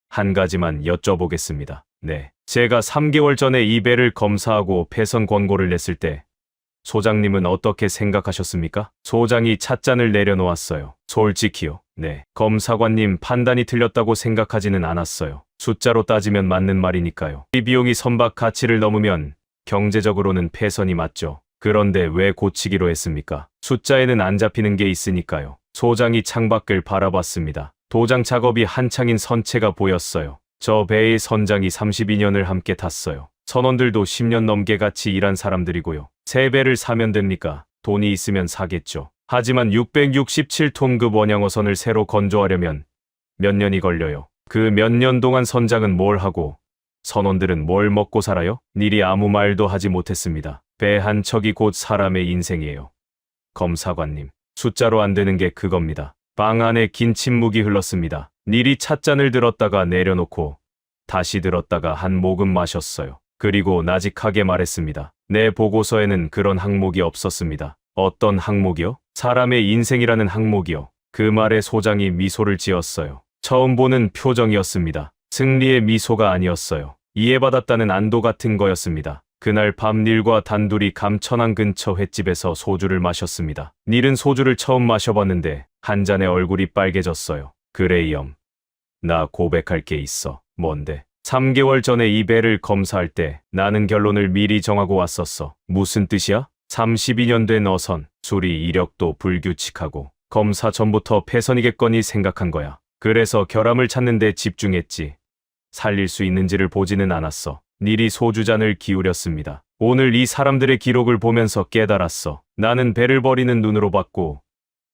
한 가지만 여쭤보겠습니다. 네. 제가 3개월 전에 이 배를 검사하고 폐선 권고를 냈을 때 소장님은 어떻게 생각하셨습니까? 소장이 찻잔을 내려놓았어요. 솔직히요. 네. 검사관님 판단이 틀렸다고 생각하지는 않았어요. 숫자로 따지면 맞는 말이니까요. 이 비용이 선박 가치를 넘으면 경제적으로는 폐선이 맞죠. 그런데 왜 고치기로 했습니까? 숫자에는 안 잡히는 게 있으니까요. 소장이 창밖을 바라봤습니다. 도장 작업이 한창인 선체가 보였어요. 저 배의 선장이 32년을 함께 탔어요. 선원들도 10년 넘게 같이 일한 사람들이고요. 새 배를 사면 됩니까? 돈이 있으면 사겠죠. 하지만 667톤급 원양어선을 새로 건조하려면 몇 년이 걸려요. 그 몇 년 동안 선장은 뭘 하고 선원들은 뭘 먹고 살아요? 닐이 아무 말도 하지 못했습니다. 배 한 척이 곧 사람의 인생이에요. 검사관님, 숫자로 안 되는 게 그겁니다. 방 안에 긴 침묵이 흘렀습니다. 닐이 찻잔을 들었다가 내려놓고 다시 들었다가 한 모금 마셨어요. 그리고 나직하게 말했습니다. 내 보고서에는 그런 항목이 없었습니다. 어떤 항목이요? 사람의 인생이라는 항목이요. 그 말에 소장이 미소를 지었어요. 처음 보는 표정이었습니다. 승리의 미소가 아니었어요. 이해받았다는 안도 같은 거였습니다. 그날 밤 닐과 단둘이 감천항 근처 횟집에서 소주를 마셨습니다. 닐은 소주를 처음 마셔봤는데 한 잔에 얼굴이 빨개졌어요. 그레이엄, 나 고백할 게 있어. 뭔데? 3개월 전에 이 배를 검사할 때 나는 결론을 미리 정하고 왔었어. 무슨 뜻이야? 32년 된 어선, 수리 이력도 불규칙하고 검사 전부터 폐선이겠거니 생각한 거야. 그래서 결함을 찾는 데 집중했지. 살릴 수 있는지를 보지는 않았어. 닐이 소주잔을 기울였습니다. 오늘 이 사람들의 기록을 보면서 깨달았어. 나는 배를 버리는 눈으로 봤고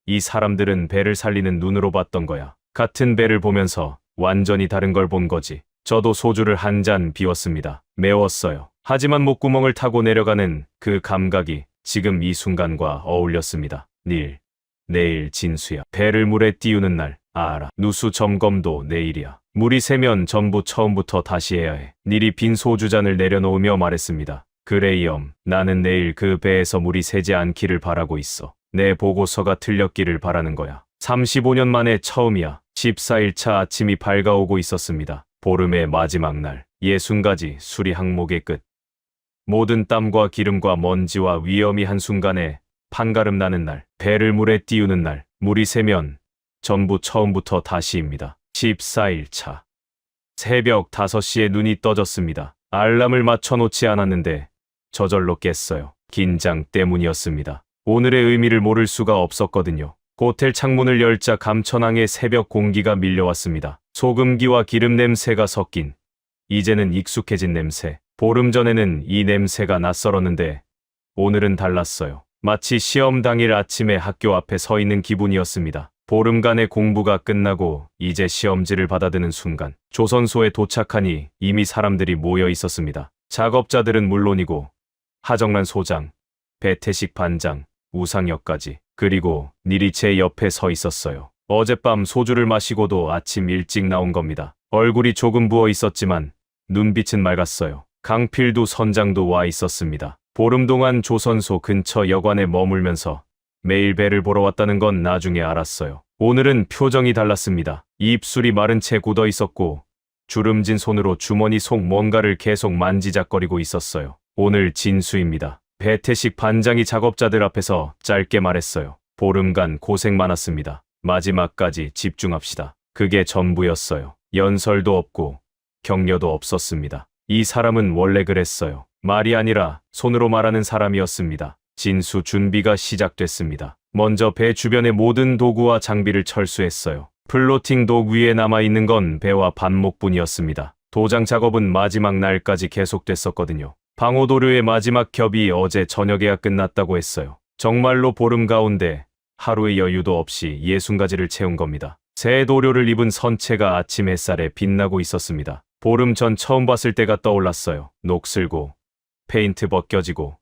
이 사람들은 배를 살리는 눈으로 봤던 거야. 같은 배를 보면서 완전히 다른 걸 본 거지. 저도 소주를 한 잔 비웠습니다. 매웠어요. 하지만 목구멍을 타고 내려가는 그 감각이 지금 이 순간과 어울렸습니다. 닐, 내일 진수야. 배를 물에 띄우는 날. 알아. 누수 점검도 내일이야. 물이 새면 전부 처음부터 다시 해야 해. 닐이 빈 소주잔을 내려놓으며 말했습니다. 그레이엄, 나는 내일 그 배에서 물이 새지 않기를 바라고 있어. 내 보고서가 틀렸기를 바라는 거야. 35년 만에 처음이야. 14일차 아침이 밝아오고 있었습니다. 보름의 마지막 날. 60가지 수리 항목의 끝. 모든 땀과 기름과 먼지와 위험이 한순간에 판가름 나는 날. 배를 물에 띄우는 날. 물이 새면 전부 처음부터 다시입니다. 14일차. 새벽 5시에 눈이 떠졌습니다. 알람을 맞춰놓지 않았는데 저절로 깼어요. 긴장 때문이었습니다. 오늘의 의미를 모를 수가 없었거든요. 호텔 창문을 열자 감천항의 새벽 공기가 밀려왔습니다. 소금기와 기름 냄새가 섞인 이제는 익숙해진 냄새. 보름 전에는 이 냄새가 낯설었는데 오늘은 달랐어요. 마치 시험 당일 아침에 학교 앞에 서 있는 기분이었습니다. 보름간의 공부가 끝나고 이제 시험지를 받아드는 순간 조선소에 도착하니 이미 사람들이 모여 있었습니다. 작업자들은 물론이고 하정란 소장, 배태식 반장, 우상혁까지, 그리고 닐이 제 옆에 서 있었어요. 어젯밤 소주를 마시고도 아침 일찍 나온 겁니다. 얼굴이 조금 부어 있었지만 눈빛은 맑았어요. 강필두 선장도 와 있었습니다. 보름 동안 조선소 근처 여관에 머물면서 매일 배를 보러 왔다는 건 나중에 알았어요. 오늘은 표정이 달랐습니다. 입술이 마른 채 굳어 있었고 주름진 손으로 주머니 속 뭔가를 계속 만지작거리고 있었어요. 오늘 진수입니다. 배태식 반장이 작업자들 앞에서 짧게 말했어요. 보름간 고생 많았습니다. 마지막까지 집중합시다. 그게 전부였어요. 연설도 없고 격려도 없었습니다. 이 사람은 원래 그랬어요. 말이 아니라 손으로 말하는 사람이었습니다. 진수 준비가 시작됐습니다. 먼저 배 주변의 모든 도구와 장비를 철수했어요. 플로팅 독 위에 남아있는 건 배와 반목뿐이었습니다. 도장 작업은 마지막 날까지 계속됐었거든요. 방호도료의 마지막 겹이 어제 저녁에야 끝났다고 했어요. 정말로 보름 가운데 하루의 여유도 없이 60가지를 채운 겁니다. 새 도료를 입은 선체가 아침 햇살에 빛나고 있었습니다. 보름 전 처음 봤을 때가 떠올랐어요. 녹슬고 페인트 벗겨지고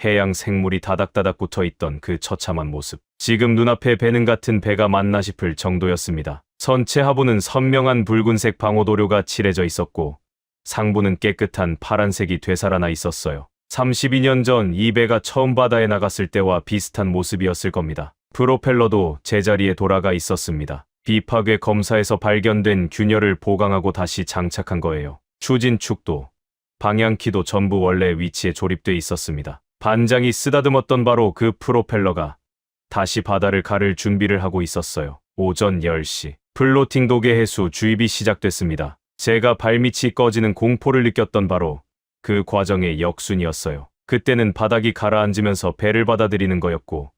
해양 생물이 다닥다닥 붙어있던 그 처참한 모습. 지금 눈앞에 배는 같은 배가 맞나 싶을 정도였습니다. 선체 하부는 선명한 붉은색 방호도료가 칠해져 있었고 상부는 깨끗한 파란색이 되살아나 있었어요. 32년 전 이 배가 처음 바다에 나갔을 때와 비슷한 모습이었을 겁니다. 프로펠러도 제자리에 돌아가 있었습니다. 비파괴 검사에서 발견된 균열을 보강하고 다시 장착한 거예요. 추진축도 방향키도 전부 원래 위치에 조립돼 있었습니다. 반장이 쓰다듬었던 바로 그 프로펠러가 다시 바다를 가를 준비를 하고 있었어요. 오전 10시 플로팅 도계 해수 주입이 시작됐습니다. 제가 발밑이 꺼지는 공포를 느꼈던 바로 그 과정의 역순이었어요. 그때는 바닥이 가라앉으면서 배를 받아들이는 거였고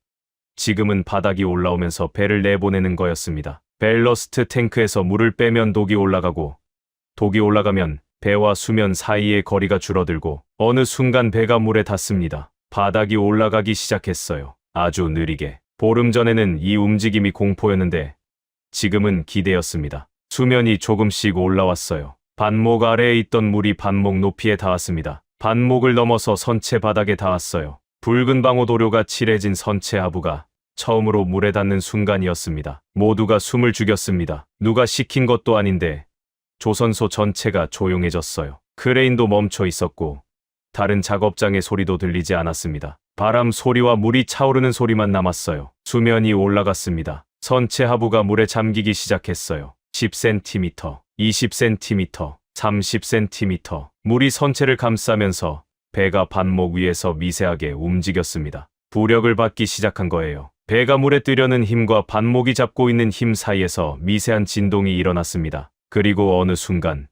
지금은 바닥이 올라오면서 배를 내보내는 거였습니다. 벨러스트 탱크에서 물을 빼면 독이 올라가고 독이 올라가면 배와 수면 사이의 거리가 줄어들고 어느 순간 배가 물에 닿습니다. 바닥이 올라가기 시작했어요. 아주 느리게. 보름 전에는 이 움직임이 공포였는데 지금은 기대였습니다. 수면이 조금씩 올라왔어요. 반목 아래에 있던 물이 반목 높이에 닿았습니다. 반목을 넘어서 선체 바닥에 닿았어요. 붉은 방호도료가 칠해진 선체 하부가 처음으로 물에 닿는 순간이었습니다. 모두가 숨을 죽였습니다. 누가 시킨 것도 아닌데 조선소 전체가 조용해졌어요. 크레인도 멈춰 있었고 다른 작업장의 소리도 들리지 않았습니다. 바람 소리와 물이 차오르는 소리만 남았어요. 수면이 올라갔습니다. 선체 하부가 물에 잠기기 시작했어요. 10cm, 20cm, 30cm. 물이 선체를 감싸면서 배가 반목 위에서 미세하게 움직였습니다. 부력을 받기 시작한 거예요. 배가 물에 뜨려는 힘과 반목이 잡고 있는 힘 사이에서 미세한 진동이 일어났습니다. 그리고 어느 순간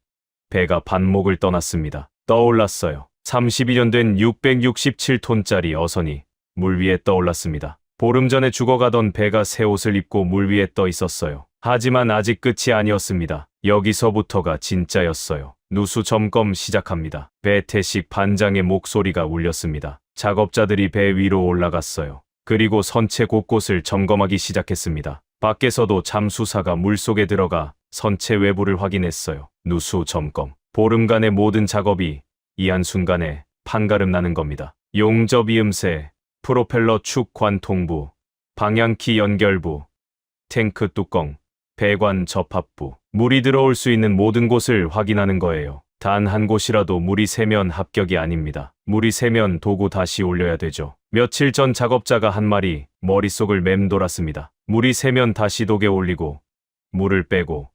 배가 반목을 떠났습니다. 떠올랐어요. 32년 된 667톤짜리 어선이 물 위에 떠올랐습니다. 보름 전에 죽어가던 배가 새 옷을 입고 물 위에 떠 있었어요. 하지만 아직 끝이 아니었습니다. 여기서부터가 진짜였어요. 누수 점검 시작합니다. 배태식 반장의 목소리가 울렸습니다. 작업자들이 배 위로 올라갔어요. 그리고 선체 곳곳을 점검하기 시작했습니다. 밖에서도 잠수사가 물속에 들어가 선체 외부를 확인했어요. 누수 점검. 보름간의 모든 작업이 이 한순간에 판가름 나는 겁니다. 용접 이음새, 프로펠러 축 관통부, 방향키 연결부, 탱크 뚜껑, 배관 접합부. 물이 들어올 수 있는 모든 곳을 확인하는 거예요. 단 한 곳이라도 물이 새면 합격이 아닙니다. 물이 새면 도구 다시 올려야 되죠. 며칠 전 작업자가 한 말이 머릿속을 맴돌았습니다. 물이 새면 다시 독에 올리고 물을 빼고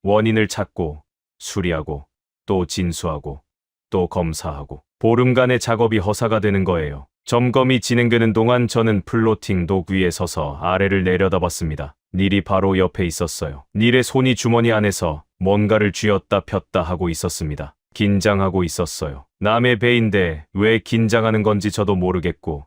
원인을 찾고 수리하고 또 진수하고 또 검사하고 보름간의 작업이 허사가 되는 거예요. 점검이 진행되는 동안 저는 플로팅 독 위에 서서 아래를 내려다봤습니다. 닐이 바로 옆에 있었어요. 닐의 손이 주머니 안에서 뭔가를 쥐었다 폈다 하고 있었습니다. 긴장하고 있었어요. 남의 배인데 왜 긴장하는 건지 저도 모르겠고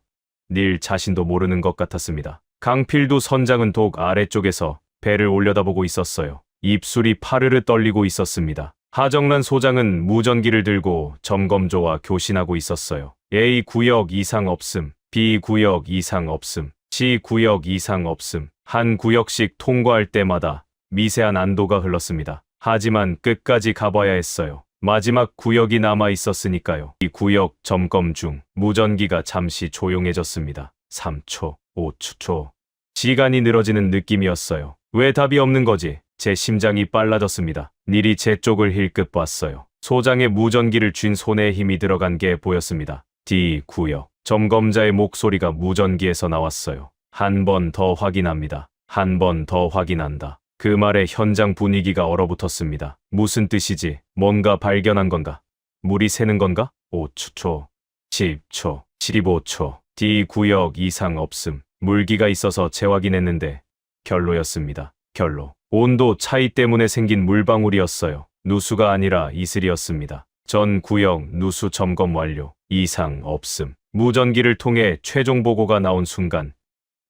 닐 자신도 모르는 것 같았습니다. 강필두 선장은 독 아래쪽에서 배를 올려다보고 있었어요. 입술이 파르르 떨리고 있었습니다. 하정란 소장은 무전기를 들고 점검조와 교신하고 있었어요. A 구역 이상 없음, B 구역 이상 없음, C 구역 이상 없음. 한 구역씩 통과할 때마다 미세한 안도가 흘렀습니다. 하지만 끝까지 가봐야 했어요. 마지막 구역이 남아 있었으니까요. 이 구역 점검 중 무전기가 잠시 조용해졌습니다. 3초, 5초. 시간이 늘어지는 느낌이었어요. 왜 답이 없는 거지? 제 심장이 빨라졌습니다. 닐이 제 쪽을 힐끗 봤어요. 소장의 무전기를 쥔 손에 힘이 들어간 게 보였습니다. D 구역. 점검자의 목소리가 무전기에서 나왔어요. 한 번 더 확인합니다. 한 번 더 확인한다. 그 말에 현장 분위기가 얼어붙었습니다. 무슨 뜻이지? 뭔가 발견한 건가? 물이 새는 건가? 5초, 10초, 15초. D 구역 이상 없음. 물기가 있어서 재확인했는데 결로였습니다. 결로. 온도 차이 때문에 생긴 물방울이었어요. 누수가 아니라 이슬이었습니다. 전 구역 누수 점검 완료. 이상 없음. 무전기를 통해 최종 보고가 나온 순간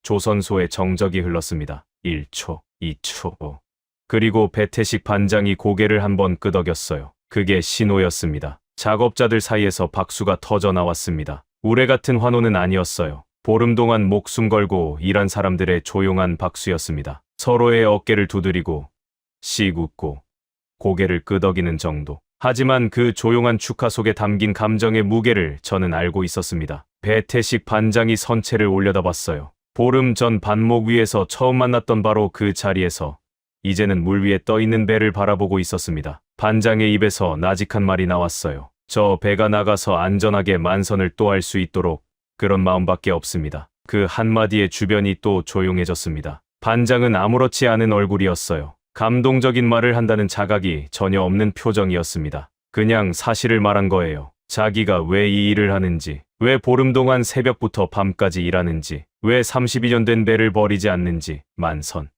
조선소에 정적이 흘렀습니다. 1초, 2초. 그리고 배태식 반장이 고개를 한번 끄덕였어요. 그게 신호였습니다. 작업자들 사이에서 박수가 터져 나왔습니다. 우레 같은 환호는 아니었어요. 보름 동안 목숨 걸고 일한 사람들의 조용한 박수였습니다. 서로의 어깨를 두드리고 씩 웃고 고개를 끄덕이는 정도. 하지만 그 조용한 축하 속에 담긴 감정의 무게를 저는 알고 있었습니다. 배태식 반장이 선체를 올려다봤어요. 보름 전 반목 위에서 처음 만났던 바로 그 자리에서 이제는 물 위에 떠있는 배를 바라보고 있었습니다. 반장의 입에서 나직한 말이 나왔어요. 저 배가 나가서 안전하게 만선을 또 할 수 있도록 그런 마음밖에 없습니다. 그 한마디에 주변이 또 조용해졌습니다. 반장은 아무렇지 않은 얼굴이었어요. 감동적인 말을 한다는 자각이 전혀 없는 표정이었습니다. 그냥 사실을 말한 거예요. 자기가 왜 이 일을 하는지, 왜 보름 동안 새벽부터 밤까지 일하는지, 왜 32년 된 배를 버리지 않는지, 만선.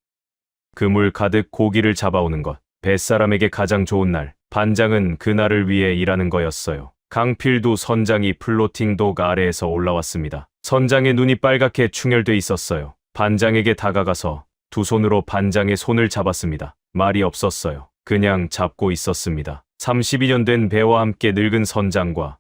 그물 가득 고기를 잡아오는 것, 뱃사람에게 가장 좋은 날, 반장은 그날을 위해 일하는 거였어요. 강필두 선장이 플로팅 독 아래에서 올라왔습니다. 선장의 눈이 빨갛게 충혈돼 있었어요. 반장에게 다가가서 두 손으로 반장의 손을 잡았습니다. 말이 없었어요. 그냥 잡고 있었습니다. 32년 된 배와 함께 늙은 선장과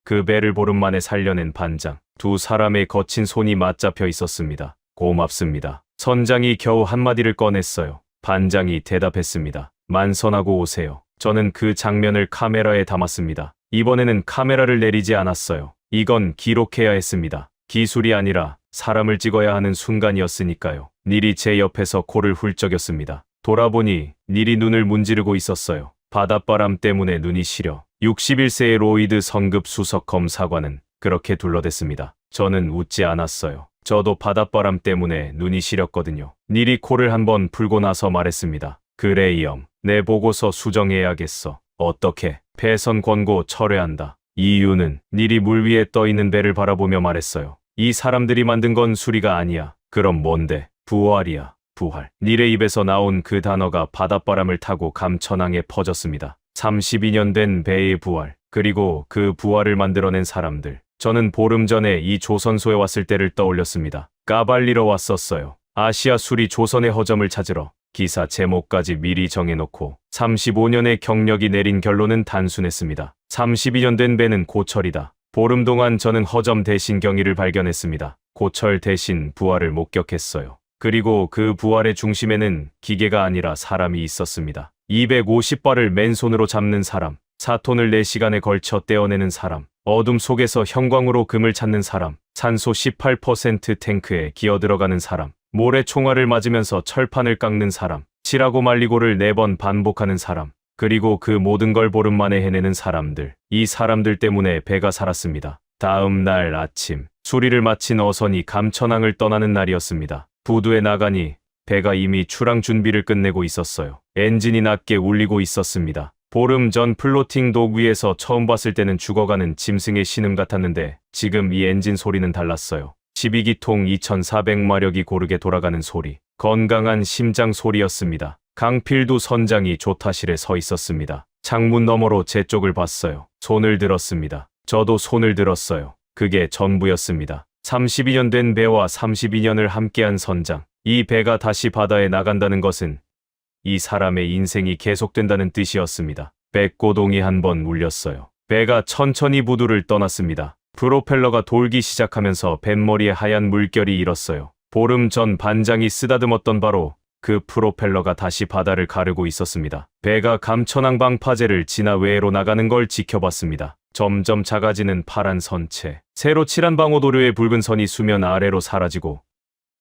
그 배를 보름 만에 살려낸 반장. 두 사람의 거친 손이 맞잡혀 있었습니다. 고맙습니다. 선장이 겨우 한마디를 꺼냈어요. 반장이 대답했습니다. 만선하고 오세요. 저는 그 장면을 카메라에 담았습니다. 이번에는 카메라를 내리지 않았어요. 이건 기록해야 했습니다. 기술이 아니라 사람을 찍어야 하는 순간이었으니까요. 닐이 제 옆에서 코를 훌쩍였습니다. 돌아보니 닐이 눈을 문지르고 있었어요. 바닷바람 때문에 눈이 시려 61세의 로이드 성급 수석 검사관은 그렇게 둘러댔습니다. 저는 웃지 않았어요. 저도 바닷바람 때문에 눈이 시렸거든요. 닐이 코를 한번 풀고 나서 말했습니다. 그래 이엄, 내 보고서 수정해야겠어. 어떻게? 폐선 권고 철회한다. 이유는 닐이 물 위에 떠있는 배를 바라보며 말했어요. 이 사람들이 만든 건 수리가 아니야. 그럼 뭔데? 부활이야. 부활. 닐의 입에서 나온 그 단어가 바닷바람을 타고 감천항에 퍼졌습니다. 32년 된 배의 부활. 그리고 그 부활을 만들어낸 사람들. 저는 보름 전에 이 조선소에 왔을 때를 떠올렸습니다. 까발리러 왔었어요. 아시아 수리 조선의 허점을 찾으러. 기사 제목까지 미리 정해놓고 35년의 경력이 내린 결론은 단순했습니다. 32년 된 배는 고철이다. 보름 동안 저는 허점 대신 경위를 발견했습니다. 고철 대신 부활을 목격했어요. 그리고 그 부활의 중심에는 기계가 아니라 사람이 있었습니다. 250발을 맨손으로 잡는 사람, 4톤을 4시간에 걸쳐 떼어내는 사람, 어둠 속에서 형광으로 금을 찾는 사람, 산소 18% 탱크에 기어 들어가는 사람, 모래 총알을 맞으면서 철판을 깎는 사람, 칠하고 말리고를 4번 반복하는 사람, 그리고 그 모든 걸 보름 만에 해내는 사람들. 이 사람들 때문에 배가 살았습니다. 다음 날 아침, 수리를 마친 어선이 감천항을 떠나는 날이었습니다. 부두에 나가니 배가 이미 출항 준비를 끝내고 있었어요. 엔진이 낮게 울리고 있었습니다. 보름 전 플로팅 독 위에서 처음 봤을 때는 죽어가는 짐승의 신음 같았는데 지금 이 엔진 소리는 달랐어요. 12기통 2400마력이 고르게 돌아가는 소리. 건강한 심장 소리였습니다. 강필두 선장이 조타실에 서 있었습니다. 창문 너머로 제 쪽을 봤어요. 손을 들었습니다. 저도 손을 들었어요. 그게 전부였습니다. 32년 된 배와 32년을 함께한 선장. 이 배가 다시 바다에 나간다는 것은 이 사람의 인생이 계속된다는 뜻이었습니다. 백고동이 한번 울렸어요. 배가 천천히 부두를 떠났습니다. 프로펠러가 돌기 시작하면서 뱃머리에 하얀 물결이 일었어요. 보름 전 반장이 쓰다듬었던 바로 그 프로펠러가 다시 바다를 가르고 있었습니다. 배가 감천항 방파제를 지나 외해로 나가는 걸 지켜봤습니다. 점점 작아지는 파란 선체. 새로 칠한 방호도료의 붉은 선이 수면 아래로 사라지고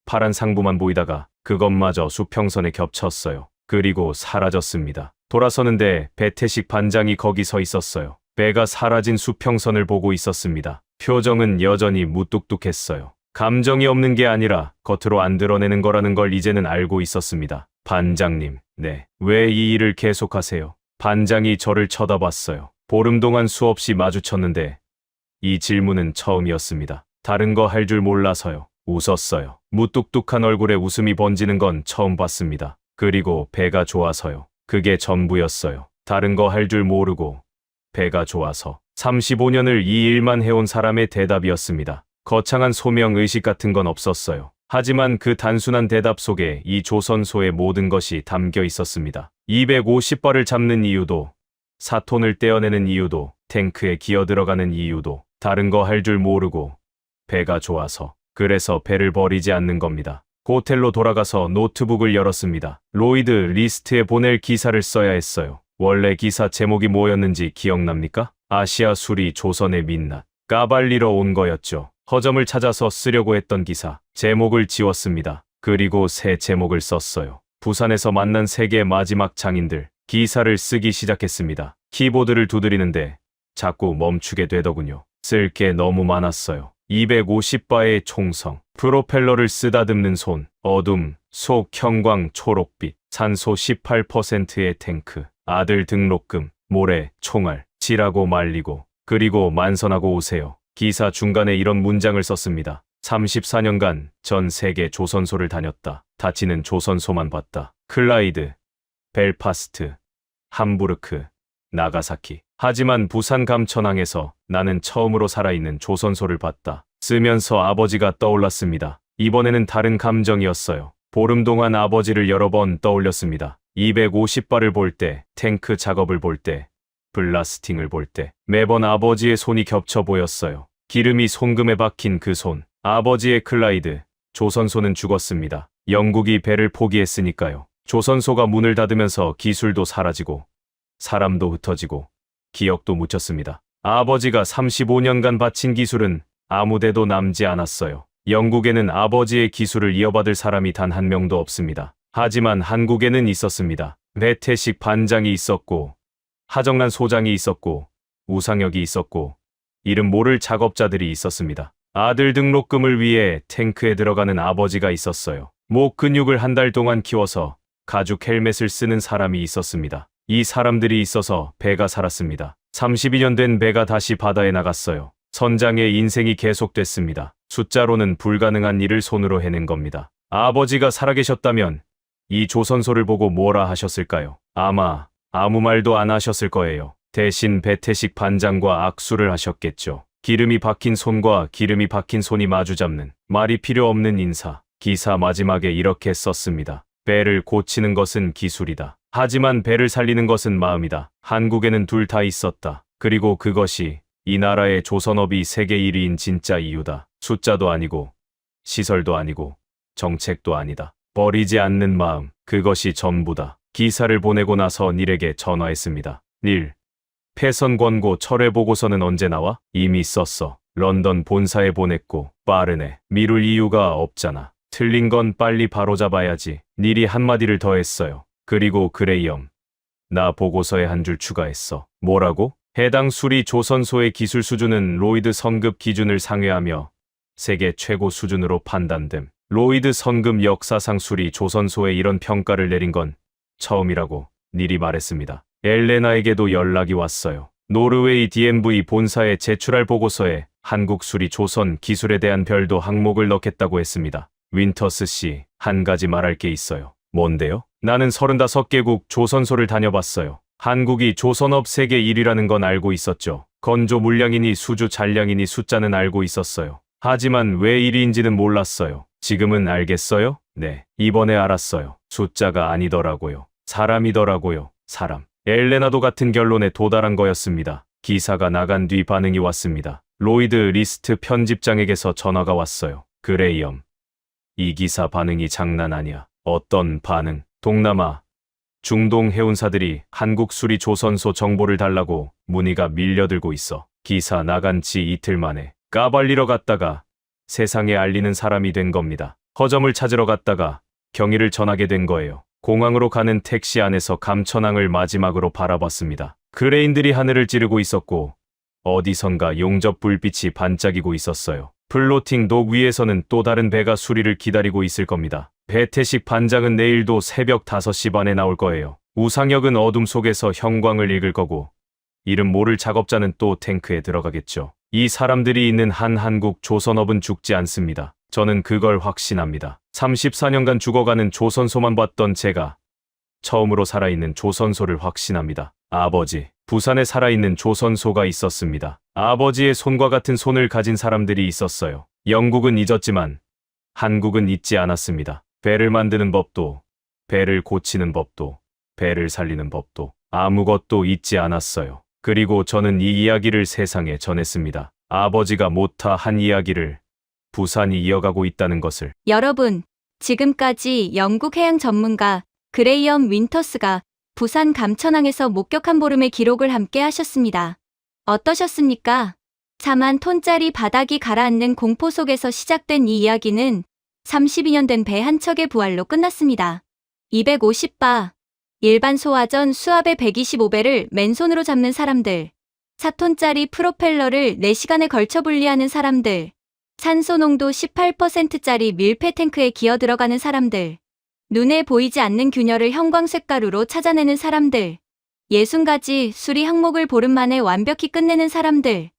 파란 상부만 보이다가 그것마저 수평선에 겹쳤어요. 그리고 사라졌습니다. 돌아서는데 배태식 반장이 거기 서 있었어요. 배가 사라진 수평선을 보고 있었습니다. 표정은 여전히 무뚝뚝했어요. 감정이 없는 게 아니라 겉으로 안 드러내는 거라는 걸 이제는 알고 있었습니다. 반장님, 네. 왜 이 일을 계속하세요? 반장이 저를 쳐다봤어요. 보름 동안 수없이 마주쳤는데 이 질문은 처음이었습니다. 다른 거 할 줄 몰라서요. 웃었어요. 무뚝뚝한 얼굴에 웃음이 번지는 건 처음 봤습니다. 그리고 배가 좋아서요. 그게 전부였어요. 다른 거 할 줄 모르고 배가 좋아서. 35년을 이 일만 해온 사람의 대답이었습니다. 거창한 소명 의식 같은 건 없었어요. 하지만 그 단순한 대답 속에 이 조선소의 모든 것이 담겨 있었습니다. 250발을 잡는 이유도 사톤을 떼어내는 이유도, 탱크에 기어 들어가는 이유도 다른 거 할 줄 모르고 배가 좋아서, 그래서 배를 버리지 않는 겁니다. 호텔로 돌아가서 노트북을 열었습니다. 로이드 리스트에 보낼 기사를 써야 했어요. 원래 기사 제목이 뭐였는지 기억납니까? 아시아 수리 조선의 민낯. 까발리러 온 거였죠. 허점을 찾아서 쓰려고 했던 기사. 제목을 지웠습니다. 그리고 새 제목을 썼어요. 부산에서 만난 세계 마지막 장인들. 기사를 쓰기 시작했습니다. 키보드를 두드리는데 자꾸 멈추게 되더군요. 쓸 게 너무 많았어요. 250바의 총성, 프로펠러를 쓰다듬는 손, 어둠, 속 형광 초록빛, 산소 18%의 탱크, 아들 등록금, 모래, 총알, 지라고 말리고, 그리고 만선하고 오세요. 기사 중간에 이런 문장을 썼습니다. 34년간 전 세계 조선소를 다녔다. 다치는 조선소만 봤다. 클라이드, 벨파스트, 함부르크, 나가사키. 하지만 부산 감천항에서 나는 처음으로 살아있는 조선소를 봤다. 쓰면서 아버지가 떠올랐습니다. 이번에는 다른 감정이었어요. 보름 동안 아버지를 여러 번 떠올렸습니다. 250발을 볼 때, 탱크 작업을 볼 때, 블라스팅을 볼 때, 매번 아버지의 손이 겹쳐 보였어요. 기름이 손금에 박힌 그 손. 아버지의 클라이드, 조선소는 죽었습니다. 영국이 배를 포기했으니까요. 조선소가 문을 닫으면서 기술도 사라지고, 사람도 흩어지고, 기억도 묻혔습니다. 아버지가 35년간 바친 기술은 아무데도 남지 않았어요. 영국에는 아버지의 기술을 이어받을 사람이 단 한 명도 없습니다. 하지만 한국에는 있었습니다. 배태식 반장이 있었고, 하정란 소장이 있었고, 우상혁이 있었고, 이름 모를 작업자들이 있었습니다. 아들 등록금을 위해 탱크에 들어가는 아버지가 있었어요. 목 근육을 한 달 동안 키워서 가죽 헬멧을 쓰는 사람이 있었습니다. 이 사람들이 있어서 배가 살았습니다. 32년 된 배가 다시 바다에 나갔어요. 선장의 인생이 계속됐습니다. 숫자로는 불가능한 일을 손으로 해낸 겁니다. 아버지가 살아계셨다면 이 조선소를 보고 뭐라 하셨을까요? 아마 아무 말도 안 하셨을 거예요. 대신 배태식 반장과 악수를 하셨겠죠. 기름이 박힌 손과 기름이 박힌 손이 마주잡는 말이 필요 없는 인사. 기사 마지막에 이렇게 썼습니다. 배를 고치는 것은 기술이다. 하지만 배를 살리는 것은 마음이다. 한국에는 둘 다 있었다. 그리고 그것이 이 나라의 조선업이 세계 1위인 진짜 이유다. 숫자도 아니고 시설도 아니고 정책도 아니다. 버리지 않는 마음, 그것이 전부다. 기사를 보내고 나서 닐에게 전화했습니다. 닐, 폐선 권고 철회 보고서는 언제 나와? 이미 썼어. 런던 본사에 보냈고 빠르네. 미룰 이유가 없잖아. 틀린 건 빨리 바로잡아야지. 닐이 한마디를 더 했어요. 그리고 그레이엄, 나 보고서에 한 줄 추가했어. 뭐라고? 해당 수리 조선소의 기술 수준은 로이드 선급 기준을 상회하며 세계 최고 수준으로 판단됨. 로이드 선급 역사상 수리 조선소에 이런 평가를 내린 건 처음이라고 닐이 말했습니다. 엘레나에게도 연락이 왔어요. 노르웨이 DMV 본사에 제출할 보고서에 한국 수리 조선 기술에 대한 별도 항목을 넣겠다고 했습니다. 윈터스 씨, 한 가지 말할 게 있어요. 뭔데요? 나는 35개국 조선소를 다녀봤어요. 한국이 조선업 세계 1위라는 건 알고 있었죠. 건조 물량이니 수주 잔량이니 숫자는 알고 있었어요. 하지만 왜 1위인지는 몰랐어요. 지금은 알겠어요? 네, 이번에 알았어요. 숫자가 아니더라고요. 사람이더라고요. 사람. 엘레나도 같은 결론에 도달한 거였습니다. 기사가 나간 뒤 반응이 왔습니다. 로이드 리스트 편집장에게서 전화가 왔어요. 그레이엄, 이 기사 반응이 장난 아니야. 어떤 반응? 동남아, 중동 해운사들이 한국 수리 조선소 정보를 달라고 문의가 밀려들고 있어. 기사 나간 지 이틀 만에 까발리러 갔다가 세상에 알리는 사람이 된 겁니다. 허점을 찾으러 갔다가 경위를 전하게 된 거예요. 공항으로 가는 택시 안에서 감천항을 마지막으로 바라봤습니다. 크레인들이 하늘을 찌르고 있었고 어디선가 용접 불빛이 반짝이고 있었어요. 플로팅 독 위에서는 또 다른 배가 수리를 기다리고 있을 겁니다. 배태식 반장은 내일도 새벽 5시 반에 나올 거예요. 우상혁은 어둠 속에서 형광을 읽을 거고 이름 모를 작업자는 또 탱크에 들어가겠죠. 이 사람들이 있는 한 한국 조선업은 죽지 않습니다. 저는 그걸 확신합니다. 34년간 죽어가는 조선소만 봤던 제가 처음으로 살아있는 조선소를 확신합니다. 아버지, 부산에 살아있는 조선소가 있었습니다. 아버지의 손과 같은 손을 가진 사람들이 있었어요. 영국은 잊었지만 한국은 잊지 않았습니다. 배를 만드는 법도, 배를 고치는 법도, 배를 살리는 법도. 아무것도 잊지 않았어요. 그리고 저는 이 이야기를 세상에 전했습니다. 아버지가 못하 한 이야기를 부산이 이어가고 있다는 것을. 여러분, 지금까지 영국 해양 전문가 그레이엄 윈터스가 부산 감천항에서 목격한 보름의 기록을 함께 하셨습니다. 어떠셨습니까? 자만 톤짜리 바닥이 가라앉는 공포 속에서 시작된 이 이야기는 32년 된 배 한 척의 부활로 끝났습니다. 250바, 일반 소화전 수압의 125배를 맨손으로 잡는 사람들, 4톤짜리 프로펠러를 4시간에 걸쳐 분리하는 사람들, 산소 농도 18%짜리 밀폐 탱크에 기어 들어가는 사람들, 눈에 보이지 않는 균열을 형광색 가루로 찾아내는 사람들, 60가지 수리 항목을 보름 만에 완벽히 끝내는 사람들.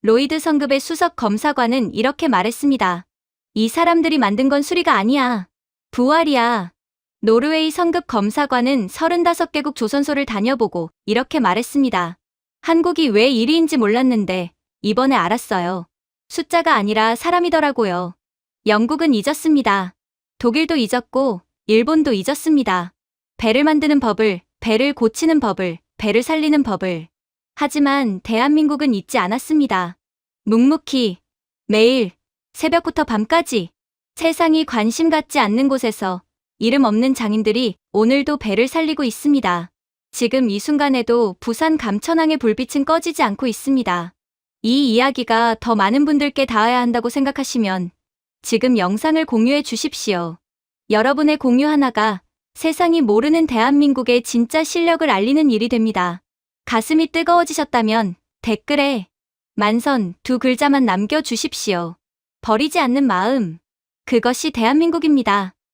로이드 성급의 수석 검사관은 이렇게 말했습니다. 이 사람들이 만든 건 수리가 아니야. 부활이야. 노르웨이 성급 검사관은 35개국 조선소를 다녀보고 이렇게 말했습니다. 한국이 왜 1위인지 몰랐는데 이번에 알았어요. 숫자가 아니라 사람이더라고요. 영국은 잊었습니다. 독일도 잊었고 일본도 잊었습니다. 배를 만드는 법을, 배를 고치는 법을, 배를 살리는 법을. 하지만 대한민국은 잊지 않았습니다. 묵묵히 매일 새벽부터 밤까지 세상이 관심 갖지 않는 곳에서 이름 없는 장인들이 오늘도 배를 살리고 있습니다. 지금 이 순간에도 부산 감천항의 불빛은 꺼지지 않고 있습니다. 이 이야기가 더 많은 분들께 닿아야 한다고 생각하시면 지금 영상을 공유해 주십시오. 여러분의 공유 하나가 세상이 모르는 대한민국의 진짜 실력을 알리는 일이 됩니다. 가슴이 뜨거워지셨다면 댓글에 만선 2글자만 남겨주십시오. 버리지 않는 마음. 그것이 대한민국입니다.